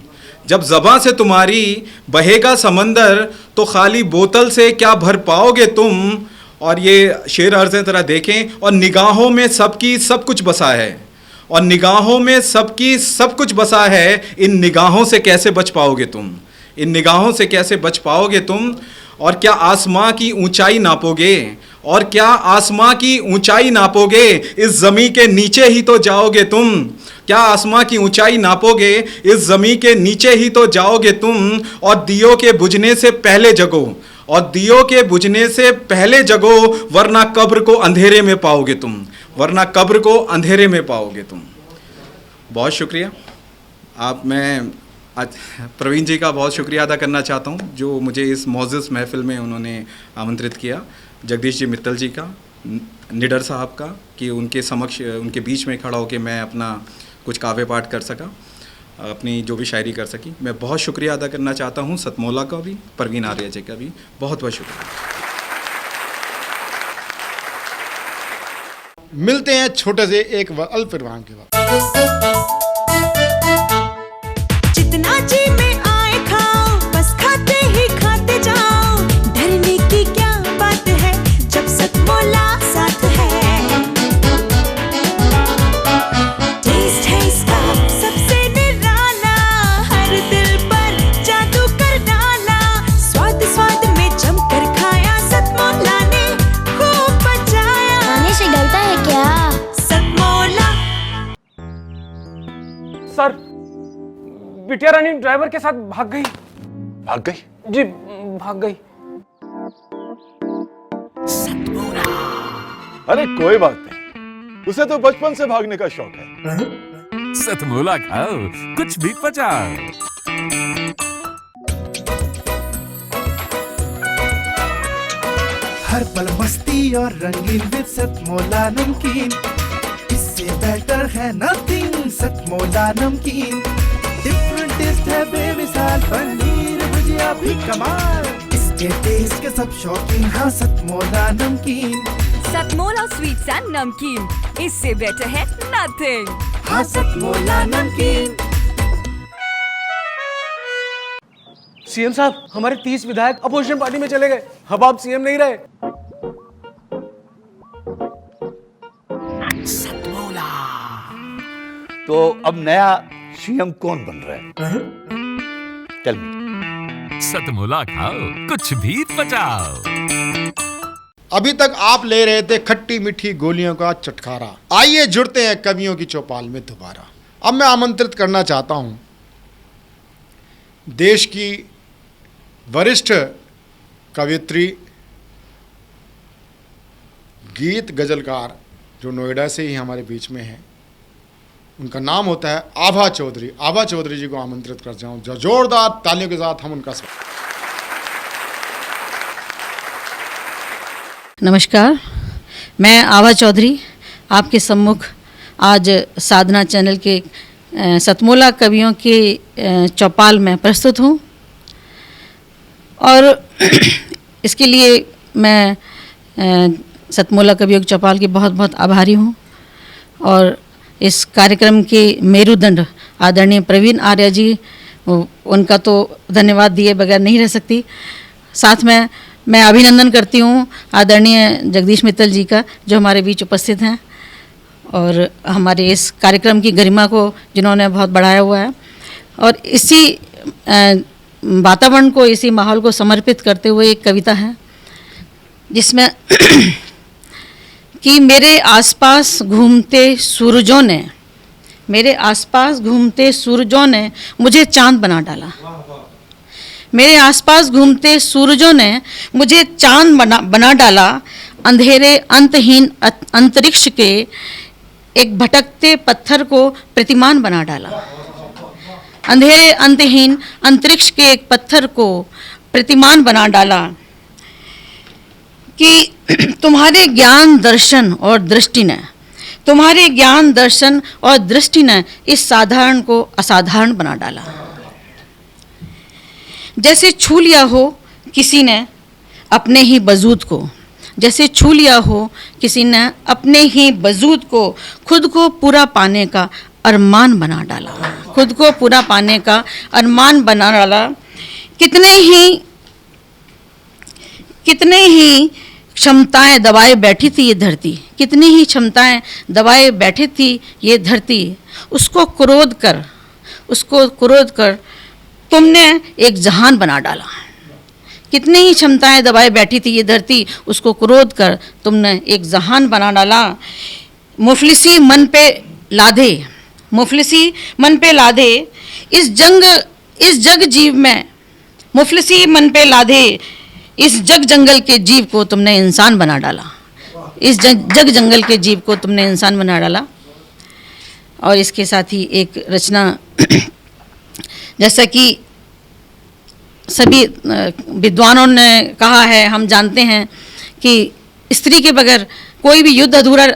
जब ज़बां से तुम्हारी बहेगा समंदर, तो खाली बोतल से क्या भर पाओगे तुम। और ये शेर अर्ज़ें तरह देखें, और निगाहों में सबकी सब कुछ बसा है, और निगाहों में सबकी सब कुछ बसा है, इन निगाहों से कैसे बच पाओगे तुम, इन निगाहों से कैसे बच पाओगे तुम। और क्या आसमां की ऊंचाई नापोगे, और क्या आसमां की ऊंचाई नापोगे, इस ज़मीं के नीचे ही तो जाओगे तुम। क्या आसमां की ऊंचाई नापोगे, इस ज़मीं के नीचे ही तो जाओगे तुम। और दियों के बुझने से पहले जगो, और दियों के बुझने से पहले जगो, वरना कब्र को अंधेरे में पाओगे तुम, वरना कब्र को अंधेरे में पाओगे तुम। बहुत शुक्रिया। मैं आज प्रवीण जी का बहुत शुक्रिया अदा करना चाहता हूँ जो मुझे इस मौजूद महफ़िल में उन्होंने आमंत्रित किया। जगदीश जी मित्तल जी का, निडर साहब का, कि उनके समक्ष उनके बीच में खड़ा होकर मैं अपना कुछ काव्य पाठ कर सका, अपनी जो भी शायरी कर सकी। मैं बहुत शुक्रिया अदा करना चाहता हूँ सतमौला का भी, परवीन आर्य जी का भी बहुत बहुत शुक्रिया। मिलते हैं छोटे से एक अल्प विराम के बाद। जितना जी में आए खाओ, बस खाते ही खाते जाओ, डरने की क्या बात है जब सतमौला साथ है। टेस्ट है इसका सबसे निराला, हर दिल पर जादू कर डाला, स्वाद स्वाद में जमकर खाया, सतमौला ने खूब बचाया। खाने से डलता है क्या? सतमौला। सर, बिटिया रानी ड्राइवर के साथ भाग गई। भाग गई? जी भाग गई। अरे कोई बात नहीं, उसे तो बचपन से भागने का शौक है। सतमोला खाओ, कुछ भी पचाओ। हर पल मस्ती और रंगीन विद सतमौला नमकीन, इससे बेटर है नथिंग। सतमौला नमकीन डिफरेंट टेस्ट है बेमिसाल, पनीर भुजिया भी कमाल, इसके टेस्ट के सब शौकीन। हाँ सतमौला नमकीन, सतमोला स्वीट्स एंड नमकीन, इससे बेटर है नथिंग। हाँ सतमौला नमकीन। सीएम साहब, हमारे 30 विधायक अपोजिशन पार्टी में चले गए। अब आप सीएम नहीं रहे। तो अब नया सीएम कौन बन रहा है? Tell me. सतमोला खाओ, कुछ भी पचाओ। अभी तक आप ले रहे थे खट्टी मीठी गोलियों का चटखारा, आइए जुड़ते हैं कवियों की चौपाल में दोबारा। अब मैं आमंत्रित करना चाहता हूं देश की वरिष्ठ कवियत्री, गीत गजलकार, जो नोएडा से ही हमारे बीच में है। उनका नाम होता है आभा चौधरी। आभा चौधरी जी को आमंत्रित कर जाऊं, जो जोरदार तालियों के साथ हम उनका स्वागत। नमस्कार, मैं आभा चौधरी आपके सम्मुख आज साधना चैनल के सतमोला कवियों के चौपाल में प्रस्तुत हूँ। और इसके लिए मैं सतमोला कवियों के चौपाल की बहुत बहुत आभारी हूँ। और इस कार्यक्रम के मेरुदंड आदरणीय प्रवीण आर्य जी, उनका तो धन्यवाद दिए बगैर नहीं रह सकती। साथ में मैं अभिनंदन करती हूँ आदरणीय जगदीश मित्तल जी का, जो हमारे बीच उपस्थित हैं और हमारे इस कार्यक्रम की गरिमा को जिन्होंने बहुत बढ़ाया हुआ है। और इसी वातावरण को, इसी माहौल को समर्पित करते हुए एक कविता है जिसमें कि मेरे आसपास घूमते सूरजों ने, मेरे आसपास घूमते सूरजों ने मुझे चांद बना डाला। मेरे आसपास घूमते सूरजों ने मुझे चांद बना डाला। अंधेरे अंतहीन अंतरिक्ष के एक भटकते पत्थर को प्रतिमान बना डाला। अंधेरे अंतहीन अंतरिक्ष के एक पत्थर को प्रतिमान बना डाला कि तुम्हारे ज्ञान दर्शन और दृष्टि ने, तुम्हारे ज्ञान दर्शन और दृष्टि ने इस साधारण को असाधारण बना डाला। जैसे छू लिया हो किसी ने अपने ही वजूद को, जैसे छू लिया हो किसी ने अपने ही वजूद को, खुद को पूरा पाने का अरमान बना डाला, खुद को पूरा पाने का अरमान बना डाला। कितने ही क्षमताएं दबाए बैठी थी ये धरती, कितनी ही क्षमताएं दबाए बैठी थी ये धरती, उसको क्रोध कर तुमने एक जहान बना डाला। कितनी ही क्षमताएं दबाए बैठी थी ये धरती, उसको क्रोध कर तुमने एक जहान बना डाला। मुफलिसी मन पे लादे, मुफलिसी मन पे लादे इस जग जीव में, मुफलिसी मन पे लादे इस जग जंगल के जीव को तुमने इंसान बना डाला। इस जग जंगल के जीव को तुमने इंसान बना डाला। और इसके साथ ही एक रचना, जैसा कि सभी विद्वानों ने कहा है, हम जानते हैं कि स्त्री के बगैर कोई भी युद्ध अधूरा,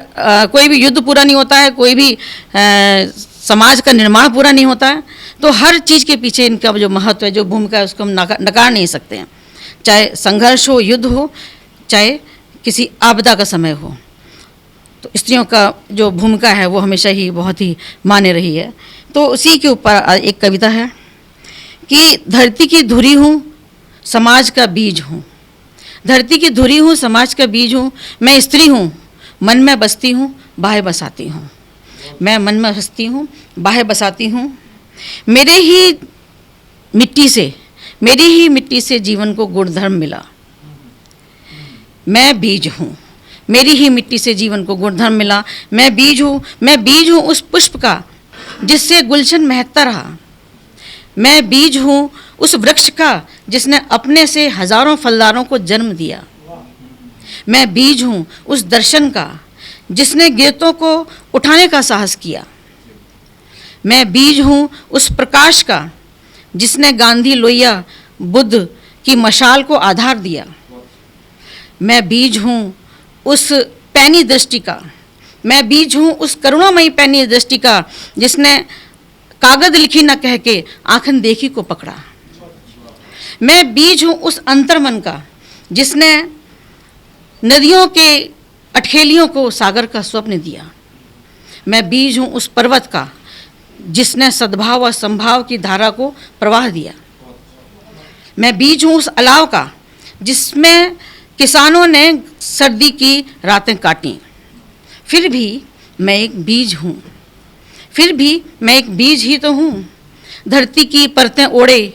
कोई भी युद्ध पूरा नहीं होता है, कोई भी समाज का निर्माण पूरा नहीं होता है। तो हर चीज़ के पीछे इनका जो महत्व है, जो भूमिका है, उसको हम नकार नहीं सकते हैं। चाहे संघर्ष हो, युद्ध हो, चाहे किसी आपदा का समय हो, तो स्त्रियों का जो भूमिका है वो हमेशा ही बहुत ही मान्य रही है। तो उसी के ऊपर एक कविता है कि धरती की धुरी हूँ, समाज का बीज हूँ। धरती की धुरी हूँ, समाज का बीज हूँ। मैं स्त्री हूँ, मन में बसती हूँ, बाहें बसाती हूँ। मैं मन में बसती हूँ, बाहें बसाती हूँ। मेरी ही मिट्टी से जीवन को गुणधर्म मिला। मैं बीज हूँ, मेरी ही मिट्टी से जीवन को गुणधर्म मिला। मैं बीज हूँ उस पुष्प का जिससे गुलशन महकता रहा। मैं बीज हूँ उस वृक्ष का जिसने अपने से हजारों फलदारों को जन्म दिया। मैं बीज हूँ उस दर्शन का जिसने गिरतों को उठाने का साहस किया। मैं बीज हूँ उस प्रकाश का जिसने गांधी, लोहिया, बुद्ध की मशाल को आधार दिया। मैं बीज हूँ उस पैनी दृष्टि का, मैं बीज हूँ उस करुणामयी पैनी दृष्टि का जिसने कागज लिखी न कह के आंखन देखी को पकड़ा। मैं बीज हूँ उस अंतर्मन का जिसने नदियों के अटखेलियों को सागर का स्वप्न दिया। मैं बीज हूँ उस पर्वत का जिसने सद्भाव और संभाव की धारा को प्रवाह दिया। मैं बीज हूँ उस अलाव का जिसमें किसानों ने सर्दी की रातें काटी। फिर भी मैं एक बीज हूँ, फिर भी मैं एक बीज ही तो हूँ। धरती की परतें ओढ़े,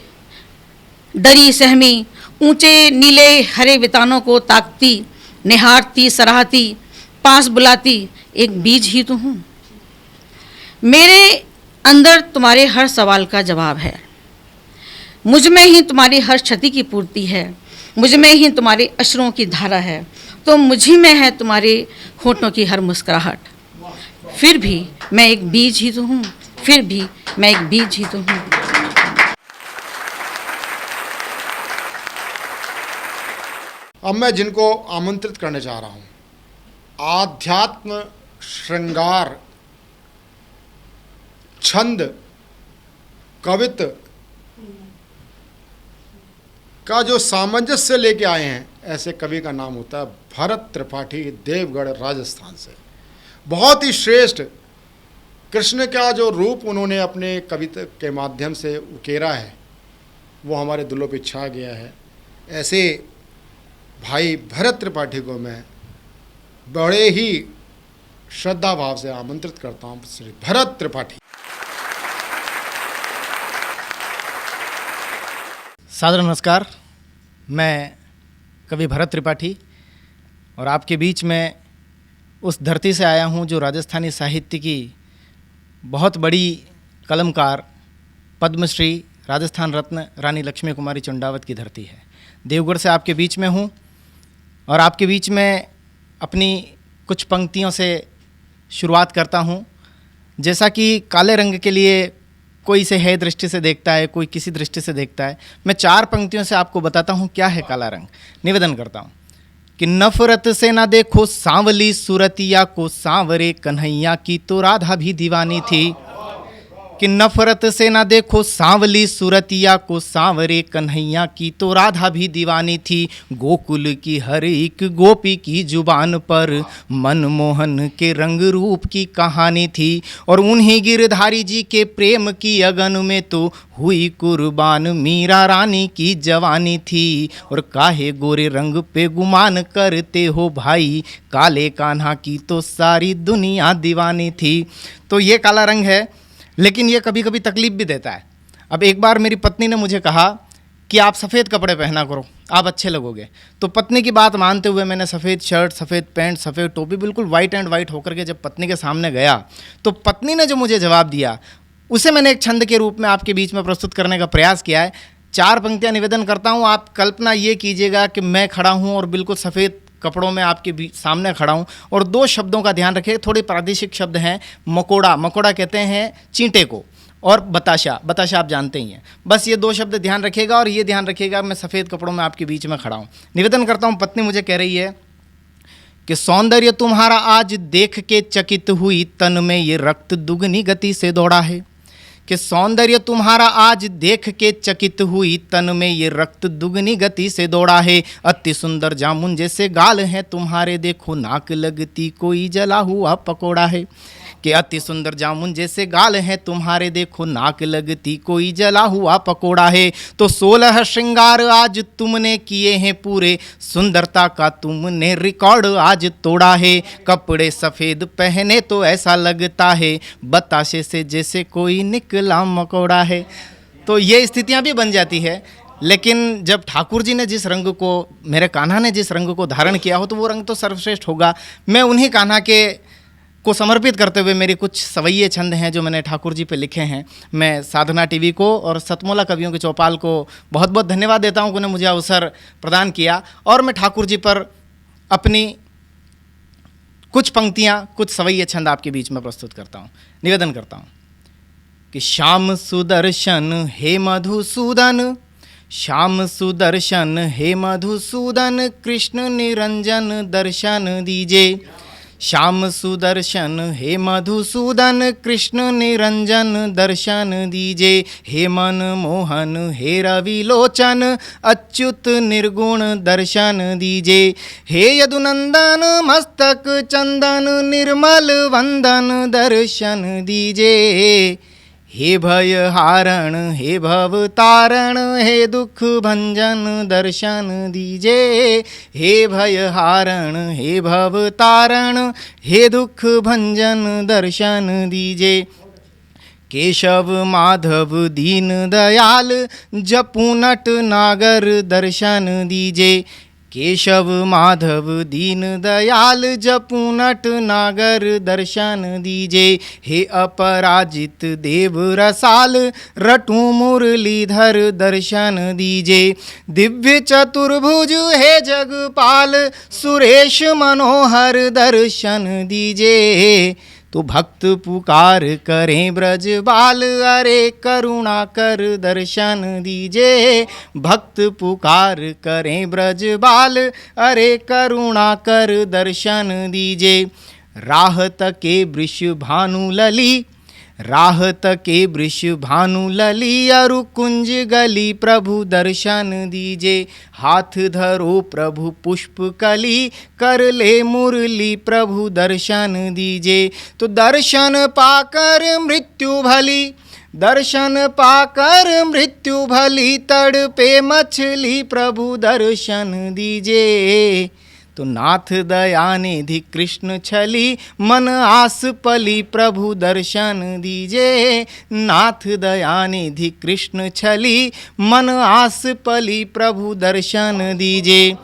डरी सहमी, ऊंचे नीले हरे वितानों को ताकती, निहारती, सराहती, पास बुलाती, एक बीज ही तो हूँ। मेरे अंदर तुम्हारे हर सवाल का जवाब है। मुझ में ही तुम्हारी हर क्षति की पूर्ति है। मुझ में ही तुम्हारे अश्रुओं की धारा है। तो मुझ ही में है तुम्हारे होठों की हर मुस्कुराहट। फिर भी मैं एक बीज ही तो हूँ, फिर भी मैं एक बीज ही तो हूँ। अब मैं जिनको आमंत्रित करने जा रहा हूँ, आध्यात्म, श्रृंगार, छंद, कवित्व का जो सामंजस्य लेके आए हैं, ऐसे कवि का नाम होता है भरत त्रिपाठी, देवगढ़ राजस्थान से। बहुत ही श्रेष्ठ कृष्ण का जो रूप उन्होंने अपने कविता के माध्यम से उकेरा है वो हमारे दिलों पे छा गया है। ऐसे भाई भरत त्रिपाठी को मैं बड़े ही श्रद्धा भाव से आमंत्रित करता हूँ। श्री भरत त्रिपाठी। सादर नमस्कार, मैं कवि भरत त्रिपाठी और आपके बीच में उस धरती से आया हूँ जो राजस्थानी साहित्य की बहुत बड़ी कलमकार, पद्मश्री, राजस्थान रत्न रानी लक्ष्मी कुमारी चुंडावत की धरती है। देवगढ़ से आपके बीच में हूँ और आपके बीच में अपनी कुछ पंक्तियों से शुरुआत करता हूँ। जैसा कि काले रंग के लिए कोई इसे है दृष्टि से देखता है, कोई किसी दृष्टि से देखता है, मैं 4 पंक्तियों से आपको बताता हूँ क्या है काला रंग। निवेदन करता हूँ कि नफरत से ना देखो सांवली सूरतिया को, सांवरे कन्हैया की तो राधा भी दीवानी थी। कि नफरत से ना देखो सांवली सूरतिया को, सांवरे कन्हैया की तो राधा भी दीवानी थी। गोकुल की हर एक गोपी की जुबान पर मनमोहन के रंग रूप की कहानी थी। और उन्हीं गिरधारी जी के प्रेम की अगन में तो हुई कुर्बान मीरा रानी की जवानी थी। और काहे गोरे रंग पे गुमान करते हो भाई, काले कान्हा की तो सारी दुनिया दीवानी थी। तो ये काला रंग है, लेकिन ये कभी कभी तकलीफ भी देता है। अब एक बार मेरी पत्नी ने मुझे कहा कि आप सफ़ेद कपड़े पहना करो, आप अच्छे लगोगे। तो पत्नी की बात मानते हुए मैंने सफ़ेद शर्ट, सफ़ेद पैंट, सफ़ेद टोपी, बिल्कुल वाइट एंड वाइट होकर के जब पत्नी के सामने गया तो पत्नी ने जो मुझे जवाब दिया उसे मैंने एक छंद के रूप में आपके बीच में प्रस्तुत करने का प्रयास किया है। 4 पंक्तियाँ निवेदन करता हूँ। आप कल्पना ये कीजिएगा कि मैं खड़ा हूँ और बिल्कुल सफ़ेद कपड़ों में आपके सामने खड़ा हूँ। और 2 शब्दों का ध्यान रखिए, थोड़े प्रादेशिक शब्द हैं। मकोड़ा, मकोड़ा कहते हैं चींटे को, और बताशा, बताशा आप जानते ही हैं। बस ये 2 शब्द ध्यान रखिएगा और ये ध्यान रखिएगा मैं सफ़ेद कपड़ों में आपके बीच में खड़ा हूँ। निवेदन करता हूँ, पत्नी मुझे कह रही है कि सौंदर्य तुम्हारा आज देख के चकित हुई, तन में ये रक्त दुगनी गति से दौड़ा है। कि सौंदर्य तुम्हारा आज देख के चकित हुई, तन में ये रक्त दुगनी गति से दौड़ा है। अति सुंदर जामुन जैसे गाल हैं तुम्हारे, देखो नाक लगती कोई जला हुआ पकोड़ा है। कि अति सुंदर जामुन जैसे गाल हैं तुम्हारे, देखो नाक लगती कोई जला हुआ पकोड़ा है। तो 16 श्रृंगार आज तुमने किए हैं पूरे, सुंदरता का तुमने रिकॉर्ड आज तोड़ा है। कपड़े सफ़ेद पहने तो ऐसा लगता है, बताशे से जैसे कोई निकला मकोड़ा है। तो ये स्थितियाँ भी बन जाती है। लेकिन जब ठाकुर जी ने जिस रंग को, मेरे कान्हा ने जिस रंग को धारण किया हो तो वो रंग तो सर्वश्रेष्ठ होगा। मैं उन्हीं कान्हा के को समर्पित करते हुए मेरे कुछ सवैये छंद हैं जो मैंने ठाकुर जी पे लिखे हैं। मैं साधना टीवी को और सतमोला कवियों के चौपाल को बहुत बहुत धन्यवाद देता हूं कि उन्होंने मुझे अवसर प्रदान किया। और मैं ठाकुर जी पर अपनी कुछ पंक्तियां, कुछ सवैये छंद आपके बीच में प्रस्तुत करता हूं। निवेदन करता हूं कि श्याम सुदर्शन हे मधुसूदन, श्याम सुदर्शन हे मधुसूदन, कृष्ण निरंजन दर्शन दीजिए। श्याम सुदर्शन हे मधुसूदन, कृष्ण निरंजन दर्शन दीजिए। हे मन मोहन हे रवि लोचन, अच्युत निर्गुण दर्शन दीजिए। हे यदुनंदन मस्तक चंदन, निर्मल वंदन दर्शन दीजिए। हे भय हारण हे भव तारण, हे दुख भंजन दर्शन दीजिए। हे भय हारण हे भव तारण, हे दुख भंजन दर्शन दीजिए। केशव माधव दीन दयाल, जपू नट नागर दर्शन दीजिए। केशव माधव दीन दयाल, जपू नट नागर दर्शन दीजिए। हे अपराजित देव रसाल, रटू मुरलीधर दर्शन दीजिए। दिव्य चतुर्भुज हे जगपाल, सुरेश मनोहर दर्शन दीजिए। तो भक्त पुकार करें ब्रजबाल, अरे करुणा कर दर्शन दीजिए। भक्त पुकार करें ब्रजबाल, अरे करुणा कर दर्शन दीजिए। राहत के वृष भानु लली, राह तके वृष भानु लली अरु कुंज गली, प्रभु दर्शन दीजे। हाथ धरो प्रभु पुष्प कली, कर ले मुरली प्रभु दर्शन दीजे। तो दर्शन पाकर मृत्यु भली, दर्शन पाकर मृत्यु भली, तड़पे मछली प्रभु दर्शन दीजे। तो नाथ दयानिधि कृष्ण छली, मन आस पली प्रभु दर्शन दीजे। नाथ दयानिधि कृष्ण छली, मन आस पली प्रभु दर्शन दीजे।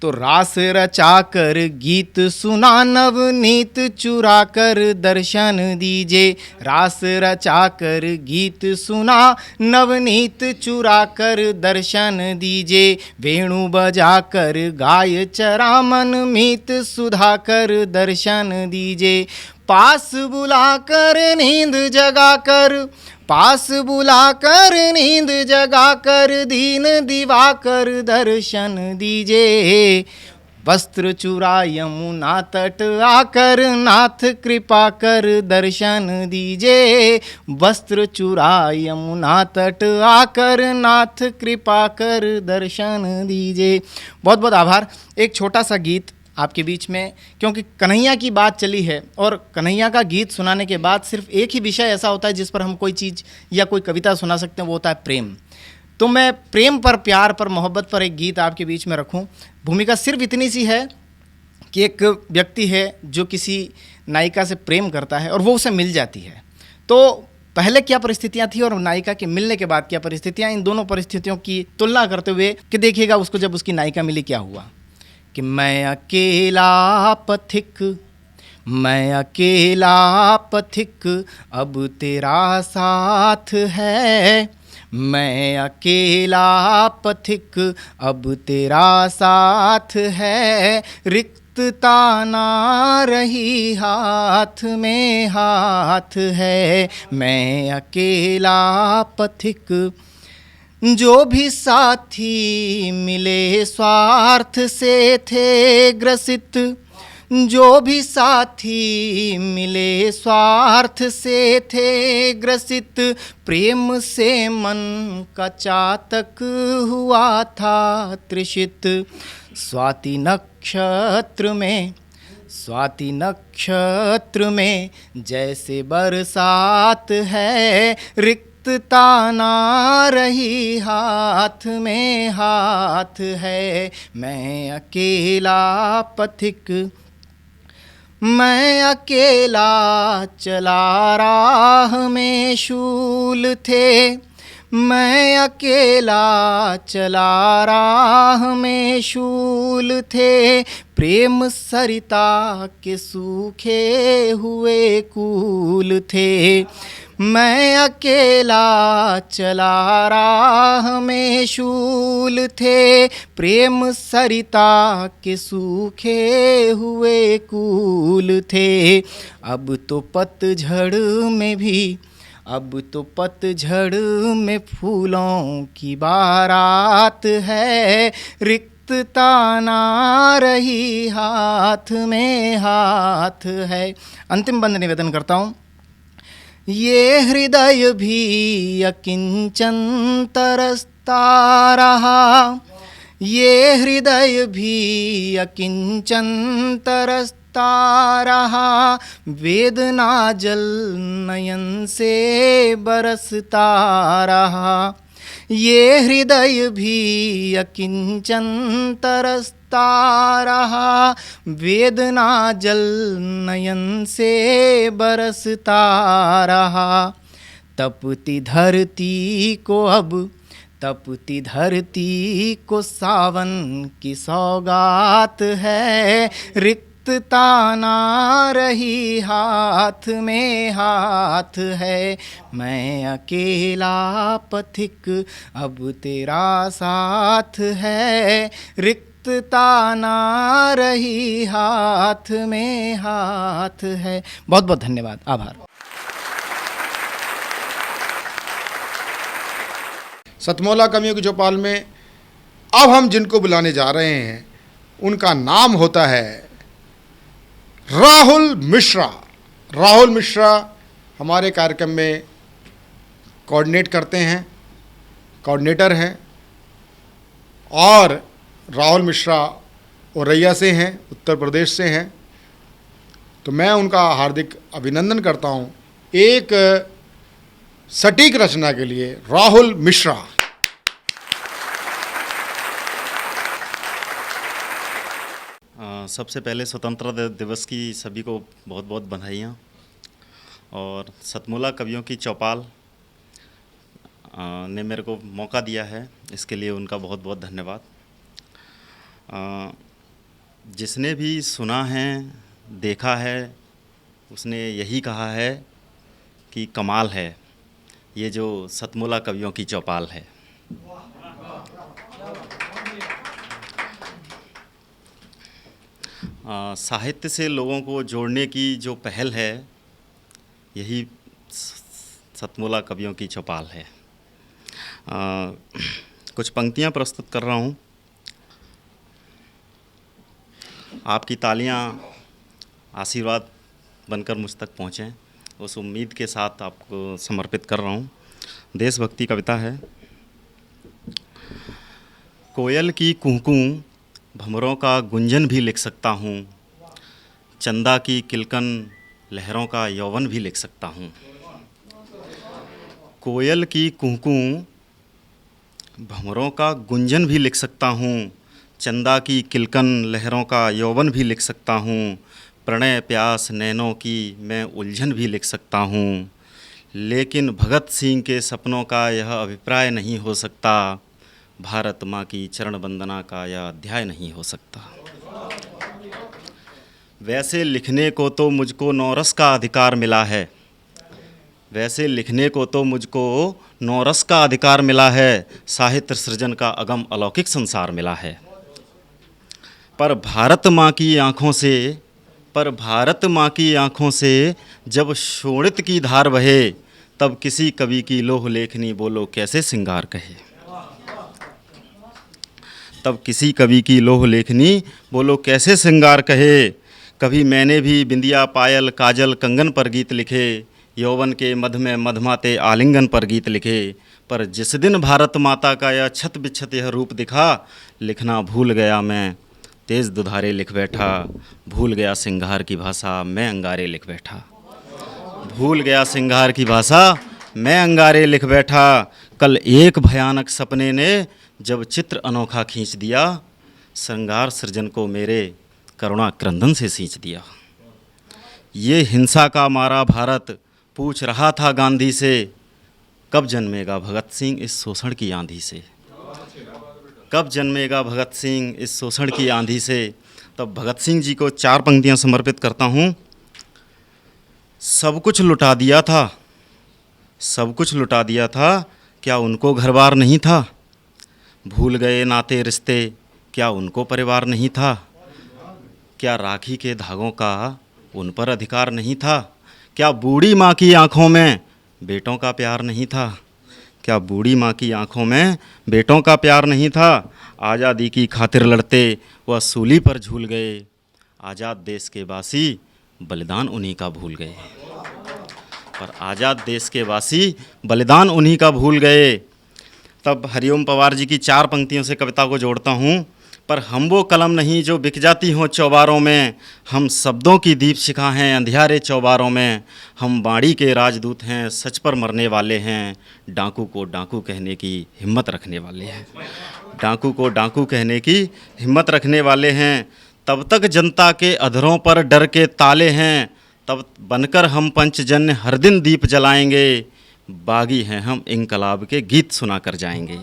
तो रास रचा कर गीत सुना, नवनीत चुरा कर दर्शन दीजे। रास रचा कर गीत सुना, नवनीत चुरा कर दर्शन दीजे। वेणु बजा कर गाय चरा, मन मीत सुधा कर दर्शन दीजे। पास बुला कर नींद जगा कर, पास बुला कर नींद जगा कर, दीन दिवा कर दर्शन दीजे। वस्त्र चुरा यमुना तट आकर, नाथ कृपा कर दर्शन दीजे। वस्त्र चुरा यमुना तट आकर, नाथ कृपा कर दर्शन दीजे। बहुत बहुत आभार। एक छोटा सा गीत आपके बीच में, क्योंकि कन्हैया की बात चली है और कन्हैया का गीत सुनाने के बाद सिर्फ एक ही विषय ऐसा होता है जिस पर हम कोई चीज़ या कोई कविता सुना सकते हैं, वो होता है प्रेम। तो मैं प्रेम पर, प्यार पर, मोहब्बत पर एक गीत आपके बीच में रखूं। भूमिका सिर्फ इतनी सी है कि एक व्यक्ति है जो किसी नायिका से प्रेम करता है और वो उसे मिल जाती है। तो पहले क्या परिस्थितियां थी और नायिका के मिलने के बाद क्या परिस्थितियां, इन दोनों परिस्थितियों की तुलना करते हुए कि देखिएगा उसको जब उसकी नायिका मिली क्या हुआ। कि मैं अकेला पथिक, मैं अकेला पथिक, अब तेरा साथ है। मैं अकेला पथिक, अब तेरा साथ है। रिक्तता ना रही, हाथ में हाथ है। मैं अकेला पथिक, जो भी साथी मिले स्वार्थ से थे ग्रसित, जो भी साथी मिले स्वार्थ से थे ग्रसित, प्रेम से मन का चातक हुआ था तृषित। स्वाति नक्षत्र में, स्वाति नक्षत्र में जैसे बरसात है। रिक्तता ना रही, हाथ में हाथ है। मैं अकेला पथिक, मैं अकेला चला राह में शूल थे। मैं अकेला चला राह में शूल थे। प्रेम सरिता के सूखे हुए कूल थे। मैं अकेला चला राह में शूल थे। प्रेम सरिता के सूखे हुए कूल थे। अब तो पतझड़ में भी, अब तो पतझड़ में फूलों की बारात है। रिक्तता ना रही, हाथ में हाथ है। अंतिम बंद निवेदन करता हूँ। ये हृदय भी अकिंचन तरसता रहा, ये हृदय भी अकिंचन तरसता रहा। वेदना जल नयन से बरसता रहा। ये हृदय भी अकिंचन तरसता रहा। वेदना जल नयन से बरसता रहा। तपती धरती को अब, तपती धरती को सावन की सौगात है। रिक्तता ना रही, हाथ में हाथ है। मैं अकेला पथिक, अब तेरा साथ है। रिक्तता ना रही, हाथ में हाथ है। बहुत बहुत धन्यवाद, आभार। सतमौला कवियों की चौपाल में अब हम जिनको बुलाने जा रहे हैं उनका नाम होता है राहुल मिश्रा। राहुल मिश्रा हमारे कार्यक्रम में कोऑर्डिनेट करते हैं, कोऑर्डिनेटर हैं, और राहुल मिश्रा औरैया से हैं, उत्तर प्रदेश से हैं। तो मैं उनका हार्दिक अभिनंदन करता हूं एक सटीक रचना के लिए। राहुल मिश्रा। सबसे पहले स्वतंत्रता दिवस की सभी को बहुत बहुत बधाइयाँ, और सतमूला कवियों की चौपाल ने मेरे को मौका दिया है, इसके लिए उनका बहुत बहुत धन्यवाद। जिसने भी सुना है, देखा है, उसने यही कहा है कि कमाल है ये जो सतमूला कवियों की चौपाल है। साहित्य से लोगों को जोड़ने की जो पहल है, यही सतमूला कवियों की चौपाल है। कुछ पंक्तियाँ प्रस्तुत कर रहा हूँ। आपकी तालियाँ आशीर्वाद बनकर मुझ तक पहुँचें, उस उम्मीद के साथ आपको समर्पित कर रहा हूँ। देशभक्ति कविता है। कोयल की कुहकूं भंवरों का गुंजन भी लिख सकता हूँ, चंदा की किलकन लहरों का यौवन भी लिख सकता हूँ। कोयल की कुहकूं भंवरों का गुंजन भी लिख सकता हूँ, चंदा की किलकन लहरों का यौवन भी लिख सकता हूँ। प्रणय प्यास नैनों की मैं उलझन भी लिख सकता हूँ, लेकिन भगत सिंह के सपनों का यह अभिप्राय नहीं हो सकता, भारत माँ की चरण वंदना का यह अध्याय नहीं हो सकता। वैसे लिखने को तो मुझको नौरस का अधिकार मिला है, वैसे लिखने को तो मुझको नौरस का अधिकार मिला है, साहित्य सृजन का अगम अलौकिक संसार मिला है। पर भारत माँ की आँखों से जब शोणित की धार बहे, तब किसी कवि की लोह लेखनी बोलो कैसे सिंगार कहे। तब किसी कवि की लोह लेखनी बोलो कैसे सिंगार कहे। कभी मैंने भी बिंदिया पायल काजल कंगन पर गीत लिखे, यौवन के मध में मधमाते आलिंगन पर गीत लिखे। पर जिस दिन भारत माता का यह छत बिछत यह रूप दिखा, लिखना भूल गया मैं तेज दुधारे लिख बैठा, भूल गया सिंगार की भाषा मैं अंगारे लिख बैठा। भूल गया सिंगार की भाषा मैं अंगारे लिख बैठा। कल एक भयानक सपने ने जब चित्र अनोखा खींच दिया, श्रृंगार सृजन को मेरे करुणा क्रंदन से सींच दिया। ये हिंसा का मारा भारत पूछ रहा था गांधी से, कब जन्मेगा भगत सिंह इस शोषण की आंधी से। कब जन्मेगा भगत सिंह इस शोषण की आंधी से। तब भगत सिंह जी को 4 पंक्तियां समर्पित करता हूँ। सब कुछ लुटा दिया था, सब कुछ लुटा दिया था, क्या उनको घर-बार नहीं था। भूल गए नाते रिश्ते, क्या उनको परिवार नहीं था। क्या राखी के धागों का उन पर अधिकार नहीं था। क्या बूढ़ी माँ की आँखों में बेटों का प्यार नहीं था। क्या बूढ़ी माँ की आँखों में बेटों का प्यार नहीं था। आज़ादी की खातिर लड़ते वह सूली पर झूल गए, आज़ाद देश के वासी बलिदान उन्हीं का भूल गए। पर आज़ाद देश के वासी बलिदान उन्हीं का भूल गए। तब हरिओम पवार जी की 4 पंक्तियों से कविता को जोड़ता हूँ। पर हम वो कलम नहीं जो बिक जाती हों चौबारों में, हम शब्दों की दीपशिखा हैं अंधियारे चौबारों में। हम बाड़ी के राजदूत हैं, सच पर मरने वाले हैं, डाकू को डाकू कहने की हिम्मत रखने वाले हैं। डाकू को डाकू कहने की हिम्मत रखने वाले हैं। तब तक जनता के अधरों पर डर के ताले हैं, तब बनकर हम पंचजन्य हर दिन दीप जलाएंगे। बागी हैं हम इंकलाब के गीत सुनाकर जाएंगे।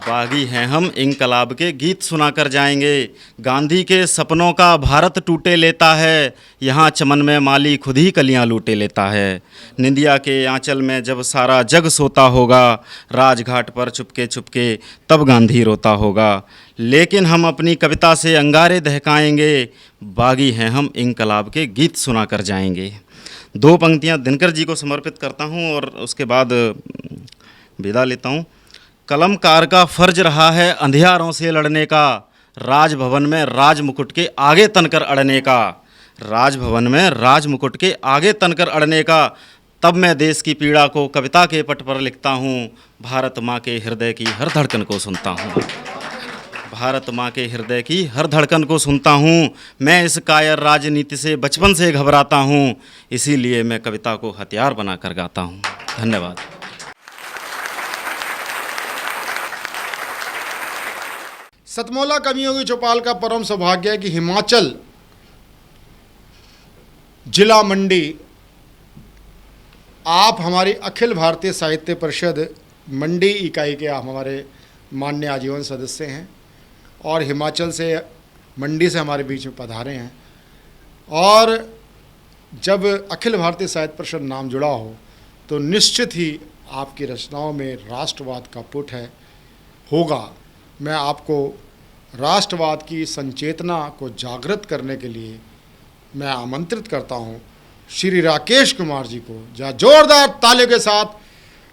बागी हैं हम इंकलाब के गीत सुनाकर जाएंगे। गांधी के सपनों का भारत टूटे लेता है, यहाँ चमन में माली खुद ही कलियाँ लूटे लेता है। निंदिया के आंचल में जब सारा जग सोता होगा, राजघाट पर चुपके चुपके तब गांधी रोता होगा। लेकिन हम अपनी कविता से अंगारे दहकाएंगे, बागी हैं हम इंकलाब के गीत सुनाकर जाएंगे। 2 पंक्तियाँ दिनकर जी को समर्पित करता हूँ और उसके बाद विदा लेता हूँ। कलमकार का फर्ज रहा है अंधियारों से लड़ने का, राजभवन में राज मुकुट के आगे तनकर अड़ने का। राजभवन में राजमुकुट के आगे तनकर अड़ने का, तब मैं देश की पीड़ा को कविता के पट पर लिखता हूँ। भारत माँ के हृदय की हर धड़कन को सुनता हूँ, भारत माँ के हृदय की हर धड़कन को सुनता हूँ। मैं इस कायर राजनीति से बचपन से घबराता हूँ, इसीलिए मैं कविता को हथियार बनाकर गाता हूँ। धन्यवाद। सतमौला कवियों की चौपाल का परम सौभाग्य है कि हिमाचल जिला मंडी, आप हमारी अखिल भारतीय साहित्य परिषद मंडी इकाई के आप हमारे माननीय आजीवन सदस्य हैं और हिमाचल से, मंडी से हमारे बीच में पधारे हैं। और जब अखिल भारतीय साहित्य परिषद नाम जुड़ा हो तो निश्चित ही आपकी रचनाओं में राष्ट्रवाद का पुट होगा। मैं आपको राष्ट्रवाद की संचेतना को जागृत करने के लिए मैं आमंत्रित करता हूं श्री राकेश कुमार जी को। जहाँ जोरदार तालियों के साथ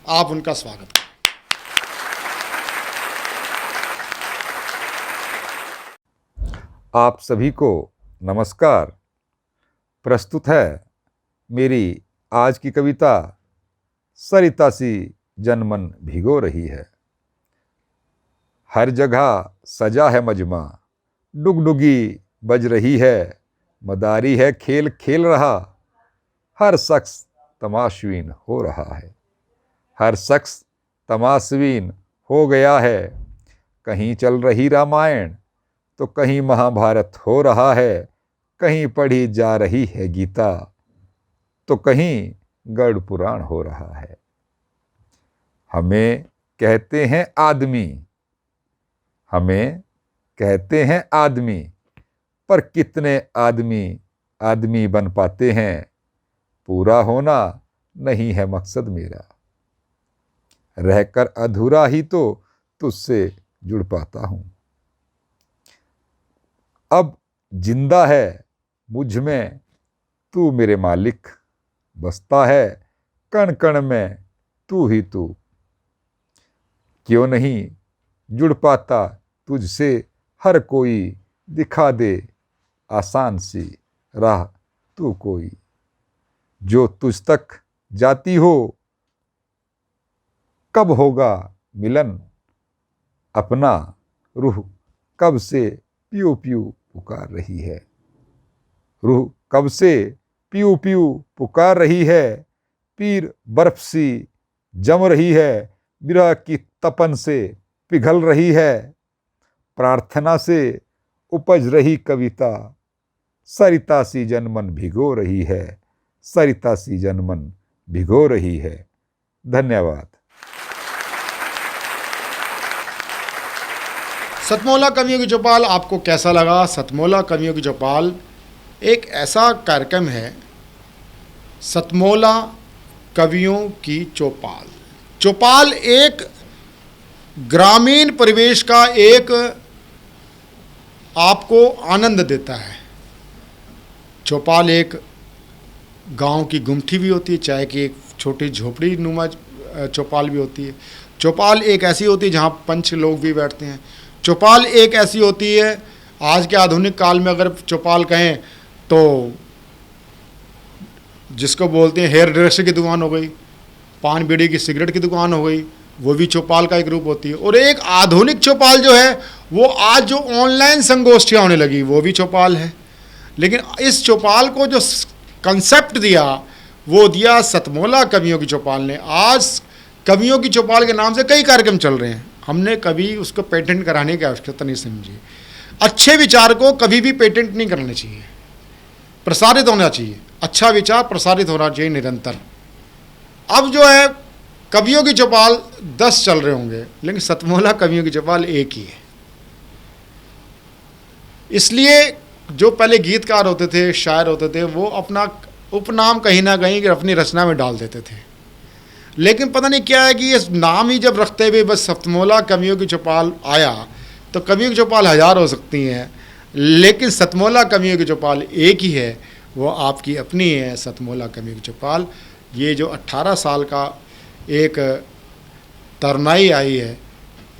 आप उनका स्वागत करें। आप सभी को नमस्कार। प्रस्तुत है मेरी आज की कविता सरिता सी जनमन भिगो रही है। हर जगह सजा है मजमा, डुगडुगी बज रही है, मदारी है खेल खेल रहा, हर शख्स तमाशवीन हो रहा है, हर शख्स तमाशवीन हो गया है। कहीं चल रही रामायण तो कहीं महाभारत हो रहा है, कहीं पढ़ी जा रही है गीता तो कहीं गरुड़ पुराण हो रहा है। हमें कहते हैं आदमी, हमें कहते हैं आदमी, पर कितने आदमी आदमी बन पाते हैं। पूरा होना नहीं है मकसद मेरा, रहकर अधूरा ही तो तुझसे जुड़ पाता हूँ। अब जिंदा है मुझ में तू मेरे मालिक, बसता है कण कण में तू ही तू। क्यों नहीं जुड़ पाता तुझसे हर कोई, दिखा दे आसान सी राह तू कोई। जो तुझ तक जाती हो कब होगा मिलन, अपना रूह कब से प्यू प्यू पुकार रही है। रूह कब से प्यू प्यू पुकार रही है, पीर बर्फ सी जम रही है, विरह की तपन से पिघल रही है। प्रार्थना से उपज रही कविता, सरिता सी जनमन भिगो रही है, सरिता सी जनमन भिगो रही है। धन्यवाद। सतमौला कवियों की चौपाल आपको कैसा लगा? सतमौला कवियों की चौपाल एक ऐसा कार्यक्रम है, सतमौला कवियों की चौपाल। चौपाल एक ग्रामीण परिवेश का एक आपको आनंद देता है। चौपाल एक गांव की गुमठी भी होती है, चाहे कि एक छोटी झोपड़ी नुमा चौपाल भी होती है। चौपाल एक ऐसी होती है जहां पंच लोग भी बैठते हैं। चौपाल एक ऐसी होती है, आज के आधुनिक काल में अगर चौपाल कहें तो जिसको बोलते हैं हेयर ड्रेसर की दुकान हो गई, पान बीड़ी की सिगरेट की दुकान हो गई, वो भी चौपाल का एक रूप होती है। और एक आधुनिक चौपाल जो है वो आज जो ऑनलाइन संगोष्ठियाँ होने लगी वो भी चौपाल है। लेकिन इस चौपाल को जो कंसेप्ट दिया वो दिया सतमौला कवियों की चौपाल ने। आज कवियों की चौपाल के नाम से कई कार्यक्रम चल रहे हैं, हमने कभी उसको पेटेंट कराने की आवश्यकता नहीं समझी। अच्छे विचार को कभी भी पेटेंट नहीं करने चाहिए, प्रसारित होना चाहिए। अच्छा विचार प्रसारित होना चाहिए निरंतर। अब जो है कवियों की चौपाल 10 चल रहे होंगे, लेकिन सतमौला कवियों की चौपाल एक ही है। इसलिए जो पहले गीतकार होते थे, शायर होते थे, वो अपना उपनाम कहीं ना कहीं अपनी रचना में डाल देते थे। लेकिन पता नहीं क्या है कि ये नाम ही जब रखते हुए बस सतमौला कवियों की चौपाल आया, तो कवियों की चौपाल 1000 हो सकती हैं, लेकिन सतमौला कवियों की चौपाल एक ही है, वो आपकी अपनी है सतमौला कवियों की चौपाल। ये जो 18 साल का एक तरनाई आई है,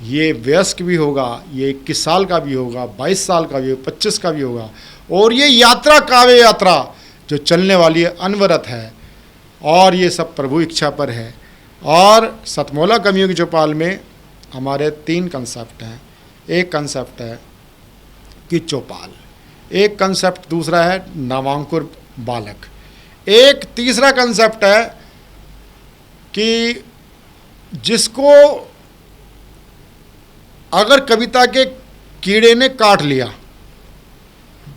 ये वयस्क भी होगा, ये 21 साल का भी होगा, 22 साल का भी होगा, 25 का भी होगा। और ये यात्रा काव्य यात्रा जो चलने वाली है अनवरत है, और ये सब प्रभु इच्छा पर है। और सतमोला कवियों की चौपाल में हमारे 3 कंसेप्ट हैं। एक कंसेप्ट है कि चौपाल, एक कंसेप्ट दूसरा है नवांकुर बालक, एक तीसरा कंसेप्ट है कि जिसको अगर कविता के कीड़े ने काट लिया,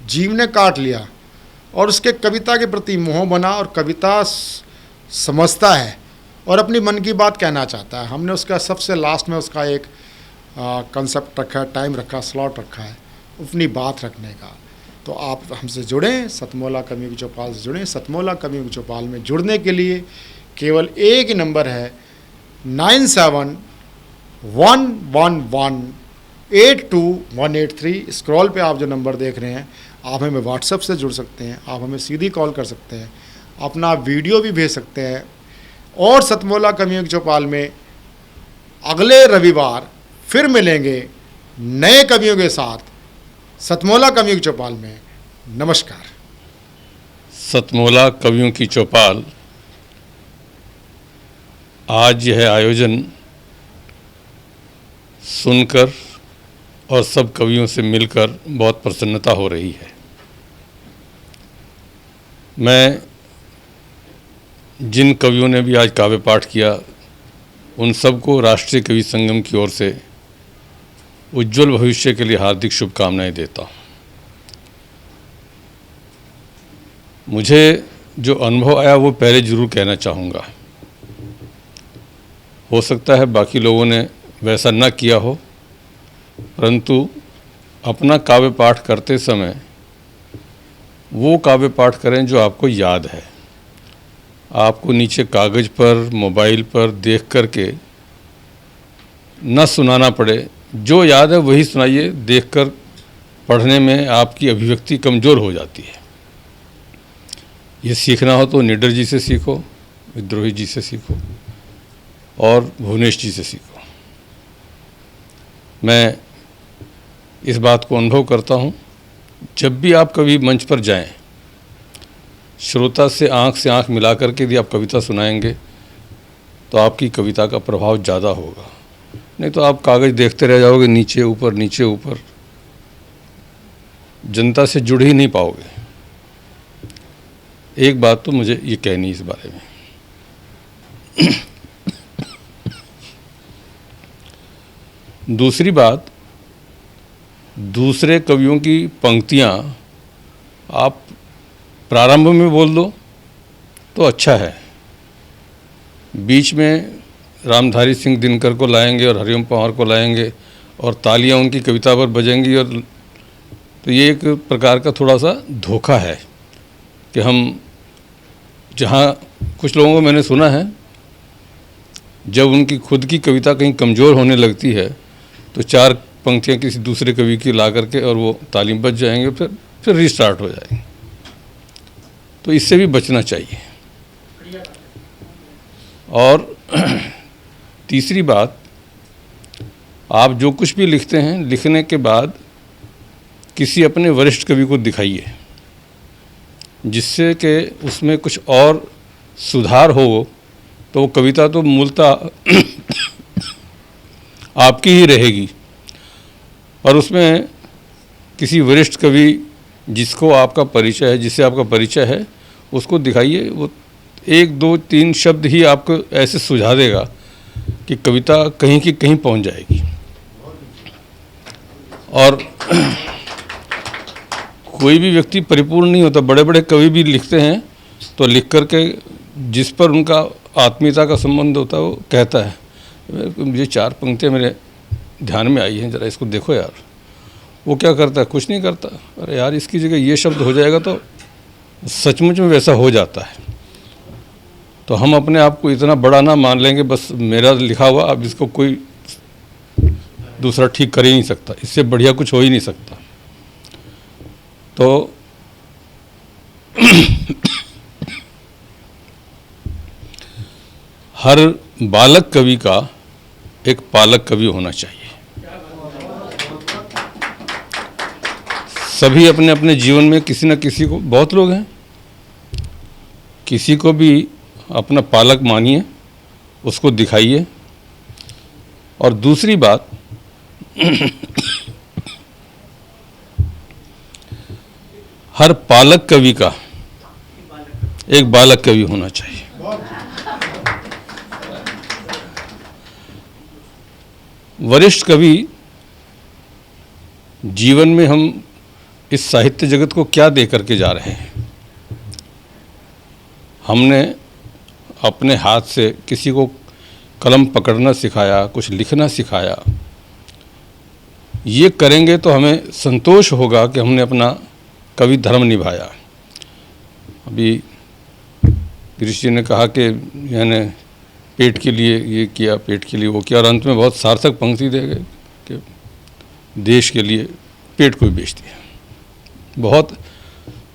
जीव ने काट लिया, और उसके कविता के प्रति मोह बना और कविता समझता है और अपनी मन की बात कहना चाहता है, हमने उसका सबसे लास्ट में उसका एक कंसेप्ट रखा है, टाइम रखा, स्लॉट रखा है अपनी बात रखने का। तो आप हमसे जुड़ें, सतमोला कवियों की चौपाल से जुड़ें। सतमोला कवियों की चौपाल में जुड़ने के लिए केवल एक ही नंबर है 9711182183। स्क्रॉल पे आप जो नंबर देख रहे हैं, आप हमें व्हाट्सएप से जुड़ सकते हैं, आप हमें सीधी कॉल कर सकते हैं, अपना वीडियो भी भेज सकते हैं। और सतमोला कवियों की चौपाल में अगले रविवार फिर मिलेंगे नए कवियों के साथ सतमोला कवियों की चौपाल में। नमस्कार। सतमोला कवियों की चौपाल, आज यह आयोजन सुनकर और सब कवियों से मिलकर बहुत प्रसन्नता हो रही है। मैं जिन कवियों ने भी आज काव्य पाठ किया, उन सबको राष्ट्रीय कवि संगम की ओर से उज्जवल भविष्य के लिए हार्दिक शुभकामनाएं देता हूँ। मुझे जो अनुभव आया वो पहले ज़रूर कहना चाहूँगा। हो सकता है बाकी लोगों ने वैसा न किया हो, परंतु अपना काव्य पाठ करते समय वो काव्य पाठ करें जो आपको याद है। आपको नीचे कागज़ पर, मोबाइल पर देख करके न सुनाना पड़े, जो याद है वही सुनाइए। देखकर पढ़ने में आपकी अभिव्यक्ति कमज़ोर हो जाती है। ये सीखना हो तो निडर जी से सीखो, विद्रोही जी से सीखो और भुवनेश जी से सीखो। मैं इस बात को अनुभव करता हूँ, जब भी आप कभी मंच पर जाएं, श्रोता से आंख मिला करके यदि आप कविता सुनाएंगे तो आपकी कविता का प्रभाव ज़्यादा होगा। नहीं तो आप कागज़ देखते रह जाओगे, नीचे ऊपर नीचे ऊपर, जनता से जुड़ ही नहीं पाओगे। एक बात तो मुझे ये कहनी इस बारे में। दूसरी बात, दूसरे कवियों की पंक्तियाँ आप प्रारंभ में बोल दो तो अच्छा है, बीच में रामधारी सिंह दिनकर को लाएंगे और हरिओम पंवार को लाएंगे और तालियां उनकी कविता पर बजेंगी, और तो ये एक प्रकार का थोड़ा सा धोखा है कि हम, जहाँ कुछ लोगों को मैंने सुना है, जब उनकी खुद की कविता कहीं कमज़ोर होने लगती है तो 4 पंक्तियाँ किसी दूसरे कवि की ला करके और वो तालियां बज जाएंगे, फिर रिस्टार्ट हो जाएंगे। तो इससे भी बचना चाहिए। और तीसरी बात, आप जो कुछ भी लिखते हैं, लिखने के बाद किसी अपने वरिष्ठ कवि को दिखाइए, जिससे कि उसमें कुछ और सुधार हो। तो वो कविता तो मूलतः आपकी ही रहेगी, और उसमें किसी वरिष्ठ कवि जिसको आपका परिचय है, जिससे आपका परिचय है, उसको दिखाइए। वो 1, 2, 3 शब्द ही आपको ऐसे सुझा देगा कि कविता कहीं की कहीं पहुंच जाएगी। और कोई भी व्यक्ति परिपूर्ण नहीं होता। बड़े बड़े कवि भी लिखते हैं तो लिख करके जिस पर उनका आत्मीयता का संबंध होता है वो कहता है, मुझे 4 पंक्तियाँ मेरे ध्यान में आई हैं, ज़रा इसको देखो यार। वो क्या करता है? कुछ नहीं करता। अरे यार, इसकी जगह ये शब्द हो जाएगा तो सचमुच में वैसा हो जाता है। तो हम अपने आप को इतना बड़ा ना मान लेंगे, बस मेरा लिखा हुआ अब इसको कोई दूसरा ठीक कर ही नहीं सकता, इससे बढ़िया कुछ हो ही नहीं सकता। तो हर बालक कवि का एक पालक कवि होना चाहिए। सभी अपने अपने जीवन में किसी न किसी को, बहुत लोग हैं, किसी को भी अपना पालक मानिए, उसको दिखाइए। और दूसरी बात, हर पालक कवि का एक बालक कवि होना चाहिए। वरिष्ठ कवि जीवन में हम इस साहित्य जगत को क्या दे करके जा रहे हैं। हमने अपने हाथ से किसी को कलम पकड़ना सिखाया, कुछ लिखना सिखाया। ये करेंगे तो हमें संतोष होगा कि हमने अपना कवि धर्म निभाया। अभी गिरीश जी ने कहा कि यानी पेट के लिए ये किया, पेट के लिए वो किया, और अंत में बहुत सार्थक पंक्ति दे गए कि देश के लिए पेट को बेच दिया। बहुत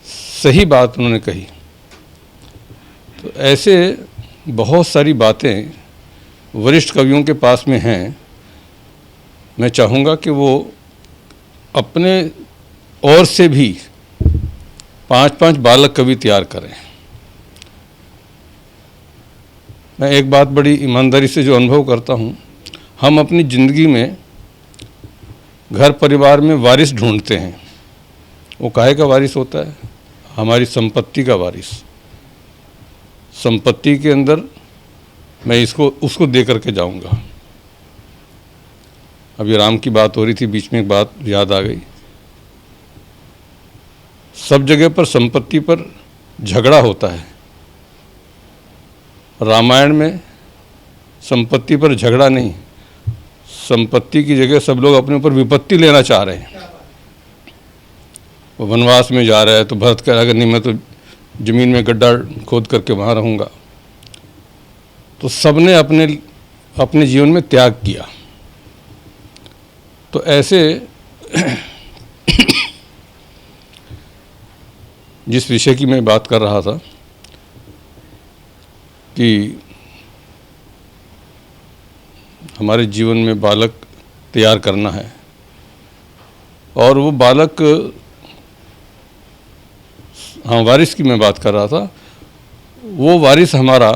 सही बात उन्होंने कही। तो ऐसे बहुत सारी बातें वरिष्ठ कवियों के पास में हैं। मैं चाहूँगा कि वो अपने ओर से भी 5-5 बालक कवि तैयार करें। मैं एक बात बड़ी ईमानदारी से जो अनुभव करता हूँ, हम अपनी ज़िंदगी में घर परिवार में वारिस ढूंढते हैं। वो काहे का वारिस होता है? हमारी संपत्ति का वारिस। संपत्ति के अंदर मैं उसको दे करके जाऊंगा। अभी राम की बात हो रही थी, बीच में एक बात याद आ गई। सब जगह पर संपत्ति पर झगड़ा होता है। रामायण में संपत्ति पर झगड़ा नहीं, संपत्ति की जगह सब लोग अपने ऊपर विपत्ति लेना चाह रहे हैं। वो वनवास में जा रहा है तो भरत कह रहा है नहीं, मैं तो ज़मीन में गड्ढा खोद करके वहाँ रहूँगा। तो सबने अपने अपने जीवन में त्याग किया। तो ऐसे जिस विषय की मैं बात कर रहा था कि हमारे जीवन में बालक तैयार करना है, और वो बालक, हाँ, वारिस की मैं बात कर रहा था। वो वारिस हमारा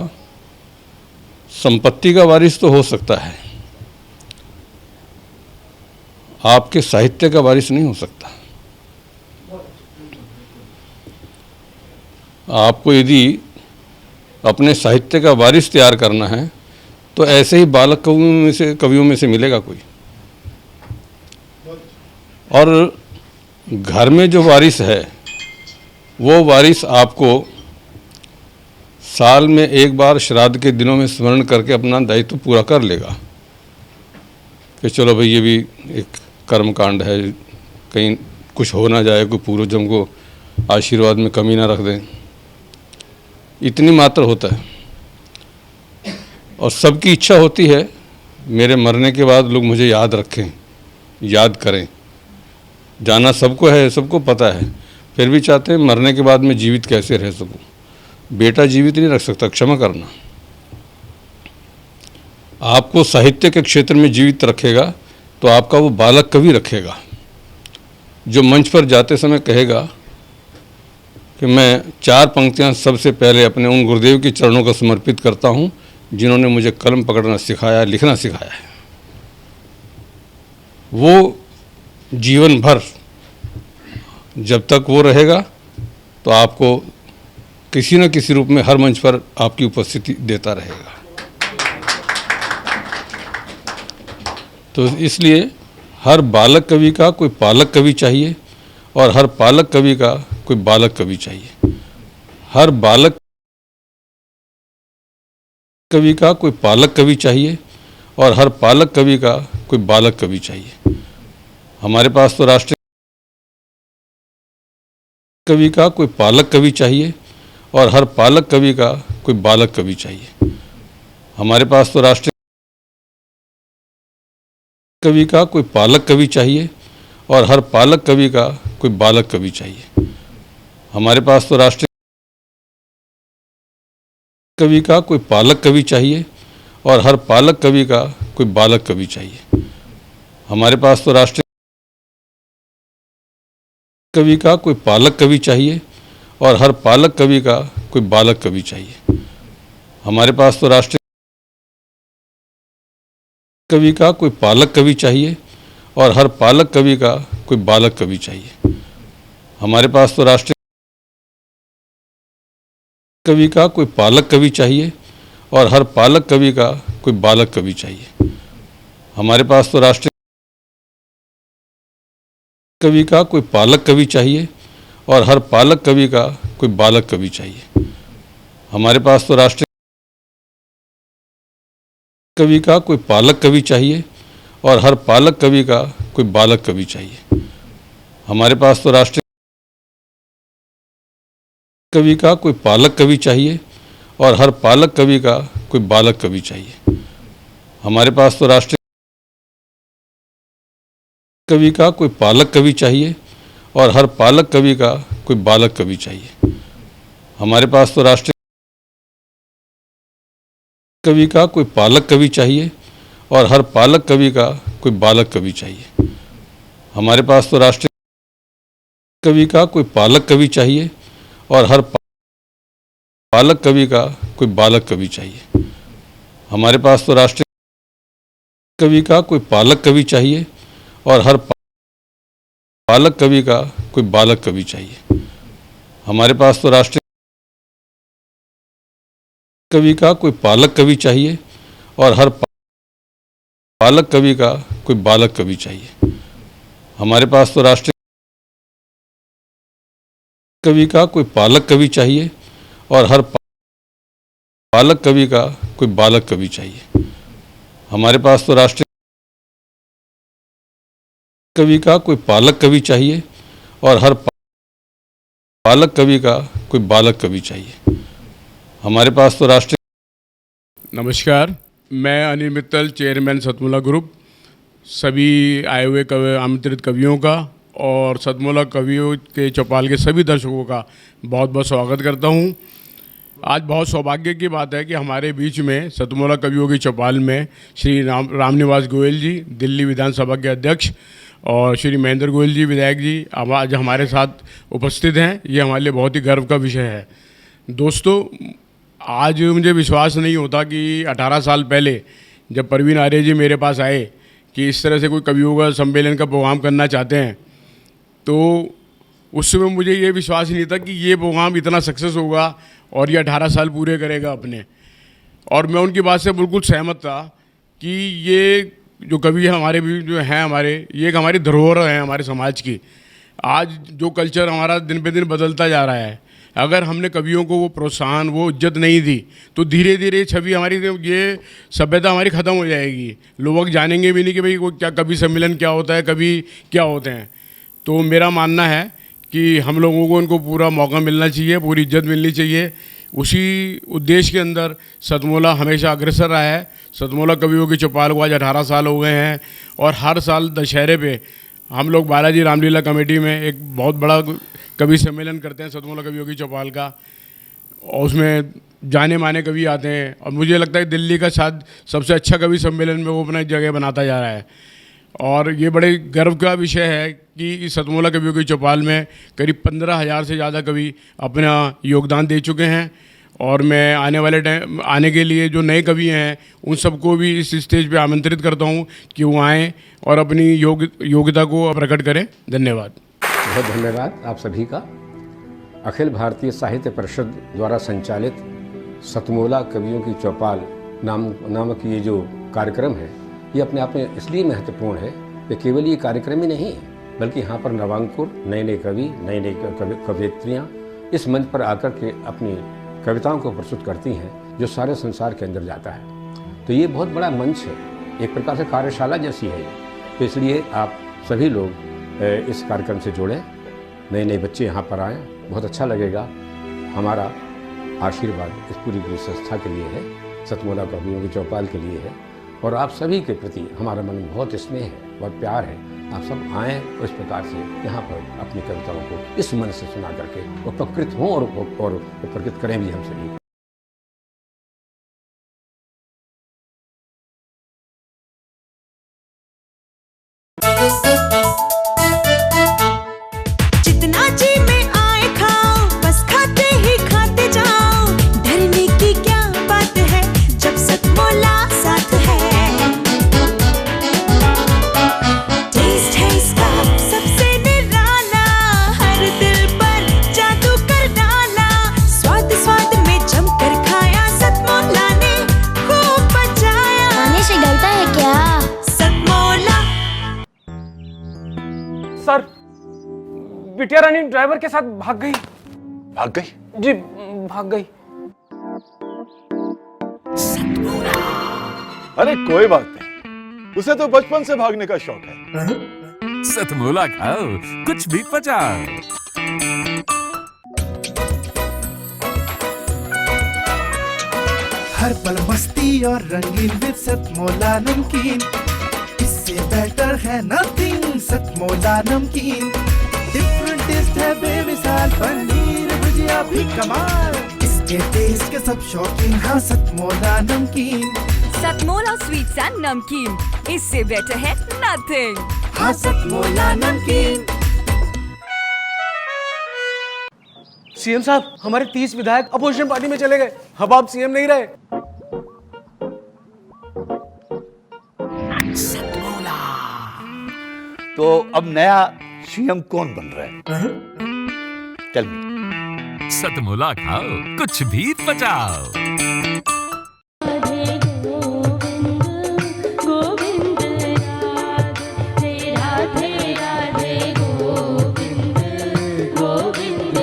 संपत्ति का वारिस तो हो सकता है, आपके साहित्य का वारिस नहीं हो सकता। आपको यदि अपने साहित्य का वारिस तैयार करना है तो ऐसे ही बालक कवियों में से मिलेगा कोई। और घर में जो वारिस है वो वारिस आपको साल में एक बार श्राद्ध के दिनों में स्मरण करके अपना दायित्व पूरा कर लेगा कि चलो भाई ये भी एक कर्म कांड है, कहीं कुछ हो ना जाए, कोई पूर्वजों को आशीर्वाद में कमी ना रख दें, इतनी मात्र होता है। और सबकी इच्छा होती है मेरे मरने के बाद लोग मुझे याद रखें, याद करें। जाना सबको है, सबको पता है, फिर भी चाहते हैं मरने के बाद मैं जीवित कैसे रह सकूं। बेटा जीवित नहीं रख सकता, क्षमा करना। आपको साहित्य के क्षेत्र में जीवित रखेगा तो आपका वो बालक कवि रखेगा, जो मंच पर जाते समय कहेगा कि मैं 4 पंक्तियां सबसे पहले अपने उन गुरुदेव के चरणों को समर्पित करता हूं जिन्होंने मुझे कलम पकड़ना सिखाया, लिखना सिखाया है। वो जीवन भर जब तक वो रहेगा तो आपको किसी न किसी रूप में हर मंच पर आपकी उपस्थिति देता रहेगा। तो इसलिए हर बालक कवि का कोई पालक कवि चाहिए और हर पालक कवि का कोई बालक कवि चाहिए। हर बालक कवि का कोई पालक कवि चाहिए और हर पालक कवि का कोई बालक कवि चाहिए। हमारे पास तो राष्ट्रीय कवि का कोई पालक कवि चाहिए और हर पालक कवि का कोई बालक कवि चाहिए। हमारे पास तो राष्ट्रीय कवि का कोई पालक कवि चाहिए और हर पालक कवि का कोई बालक कवि चाहिए। हमारे पास तो राष्ट्रीय कवि का कोई पालक कवि चाहिए और हर पालक कवि का कोई बालक कवि चाहिए। हमारे पास तो राष्ट्रीय कवि का कोई पालक कवि चाहिए और हर पालक कवि का कोई बालक कवि चाहिए। हमारे पास तो राष्ट्रीय कवि का कोई पालक कवि चाहिए और हर पालक कवि का कोई बालक कवि चाहिए। हमारे पास तो राष्ट्रीय कवि का कोई पालक कवि चाहिए और हर पालक कवि का कोई बालक कवि चाहिए। हमारे पास तो राष्ट्रीय कवि का कोई पालक कवि चाहिए और हर पालक कवि का कोई बालक कवि चाहिए। हमारे पास तो राष्ट्रीय कवि का कोई पालक कवि चाहिए और हर पालक कवि का कोई बालक कवि चाहिए। हमारे पास तो राष्ट्रीय कवि का कोई पालक कवि चाहिए और हर पालक कवि का कोई बालक कवि चाहिए। हमारे पास तो राष्ट्रीय कवि का कोई पालक कवि चाहिए और हर पालक कवि का कोई बालक कवि चाहिए। हमारे पास तो राष्ट्रीय कवि का कोई पालक कवि चाहिए और हर पालक कवि का कोई बालक कवि चाहिए। हमारे पास तो राष्ट्रीय कवि का कोई पालक कवि चाहिए और हर पालक कवि का कोई बालक कवि चाहिए। हमारे पास तो राष्ट्रीय कवि का कोई पालक कवि चाहिए और हर पालक कवि का कोई बालक कवि चाहिए। हमारे पास तो राष्ट्रीय कवि का कोई पालक कवि चाहिए और हर पालक कवि का कोई बालक कवि चाहिए। हमारे पास तो राष्ट्रीय कवि का कोई पालक कवि चाहिए और हर पालक कवि का कोई बालक कवि चाहिए। हमारे पास तो राष्ट्रीय कवि का कोई पालक कवि चाहिए और हर पालक कवि का कोई बालक कवि चाहिए। हमारे पास तो राष्ट्रीय नमस्कार, मैं अनिल मित्तल, चेयरमैन सतमोला ग्रुप, सभी आए हुए आमंत्रित कवियों का और सतमोला कवियों के चौपाल के सभी दर्शकों का बहुत बहुत स्वागत करता हूं। आज बहुत सौभाग्य की बात है कि हमारे बीच में सतमोला कवियों की चौपाल में श्री रामनिवास गोयल जी, दिल्ली विधानसभा के अध्यक्ष, और श्री महेंद्र गोयल जी, विधायक जी, आज हमारे साथ उपस्थित हैं। ये हमारे लिए बहुत ही गर्व का विषय है। दोस्तों, आज मुझे विश्वास नहीं होता कि 18 साल पहले जब परवीन आर्य जी मेरे पास आए कि इस तरह से कोई कवियों का सम्मेलन का प्रोग्राम करना चाहते हैं, तो उस समय मुझे ये विश्वास नहीं था कि ये प्रोग्राम इतना सक्सेस होगा और ये 18 साल पूरे करेगा अपने। और मैं उनकी बात से बिल्कुल सहमत था कि ये जो कवि हमारे भी जो हैं हमारे, ये एक हमारी धरोहर है हमारे समाज की। आज जो कल्चर हमारा दिन पे दिन बदलता जा रहा है, अगर हमने कवियों को वो प्रोत्साहन, वो इज्जत नहीं दी, तो धीरे धीरे छवि हमारी, ये सभ्यता हमारी ख़त्म हो जाएगी। लोग जानेंगे भी नहीं कि भाई वो क्या कवि सम्मेलन क्या होता है, कवि क्या होते हैं। तो मेरा मानना है कि हम लोगों को उनको पूरा मौका मिलना चाहिए, पूरी इज्जत मिलनी चाहिए। उसी उद्देश्य के अंदर सतमोला हमेशा अग्रसर रहा है। सतमोला कवियों की चौपाल को आज 18 साल हो गए हैं और हर साल दशहरे पे हम लोग बालाजी रामलीला कमेटी में एक बहुत बड़ा कवि सम्मेलन करते हैं सतमोला कवियों की चौपाल का, और उसमें जाने माने कवि आते हैं। और मुझे लगता है दिल्ली का शायद सबसे अच्छा कवि सम्मेलन में वो अपना जगह बनाता जा रहा है। और ये बड़े गर्व का विषय है कि सतमोला कवियों की चौपाल में करीब 15,000 से ज़्यादा कवि अपना योगदान दे चुके हैं। और मैं आने वाले टाइम, आने के लिए जो नए कवि हैं उन सबको भी इस स्टेज पे आमंत्रित करता हूँ कि वो आएँ और अपनी योग्यता को प्रकट करें। धन्यवाद। बहुत धन्यवाद आप सभी का। अखिल भारतीय साहित्य परिषद द्वारा संचालित सतमोला कवियों की चौपाल नामक ये जो कार्यक्रम है, ये अपने आप में इसलिए महत्वपूर्ण है कि केवल ये कार्यक्रम ही नहीं है, बल्कि यहाँ पर नवांकुर, नए नए कवि, नए नए कवयित्रियाँ इस मंच पर आकर के अपनी कविताओं को प्रस्तुत करती हैं, जो सारे संसार के अंदर जाता है। तो ये बहुत बड़ा मंच है, एक प्रकार से कार्यशाला जैसी है। तो इसलिए आप सभी लोग इस कार्यक्रम से जुड़ें, नए नए बच्चे यहाँ पर आएँ, बहुत अच्छा लगेगा। हमारा आशीर्वाद इस पूरी संस्था के लिए है, सतमोला कवियों की चौपाल के लिए है, और आप सभी के प्रति हमारा मन में बहुत स्नेह है, बहुत प्यार है। आप सब आएँ और इस प्रकार से यहाँ पर अपनी कविताओं को इस मन से सुना करके उपकृत हों और उपकृत करें भी हम सभी। जितना बिटिया रानी ड्राइवर के साथ भाग गई। भाग गई? जी भाग गई। अरे कोई बात नहीं, उसे तो बचपन से भागने का शौक है। सतमोला खाओ, कुछ भी पचाओ। हर पल मस्ती और रंगीन विद सतमोला नमकीन, इससे बेटर है नथिंग। सतमोला नमकीन डिफरेंट टेस्ट है बेमिसाल, पनीर भुजिया भी कमाल, इसके टेस्ट के सब शौकीन। हाँ सतमोला नमकीन, सतमोला स्वीट्स एंड नमकीन, इससे बेटर है नथिंग। हाँ सतमोला नमकीन। सीएम साहब, हमारे 30 विधायक अपोजिशन पार्टी में चले गए। अब आप सीएम नहीं रहे। तो अब नया सीएम कौन बन रहा है? Tell me. सतमोला खाओ, कुछ भी पचाओ।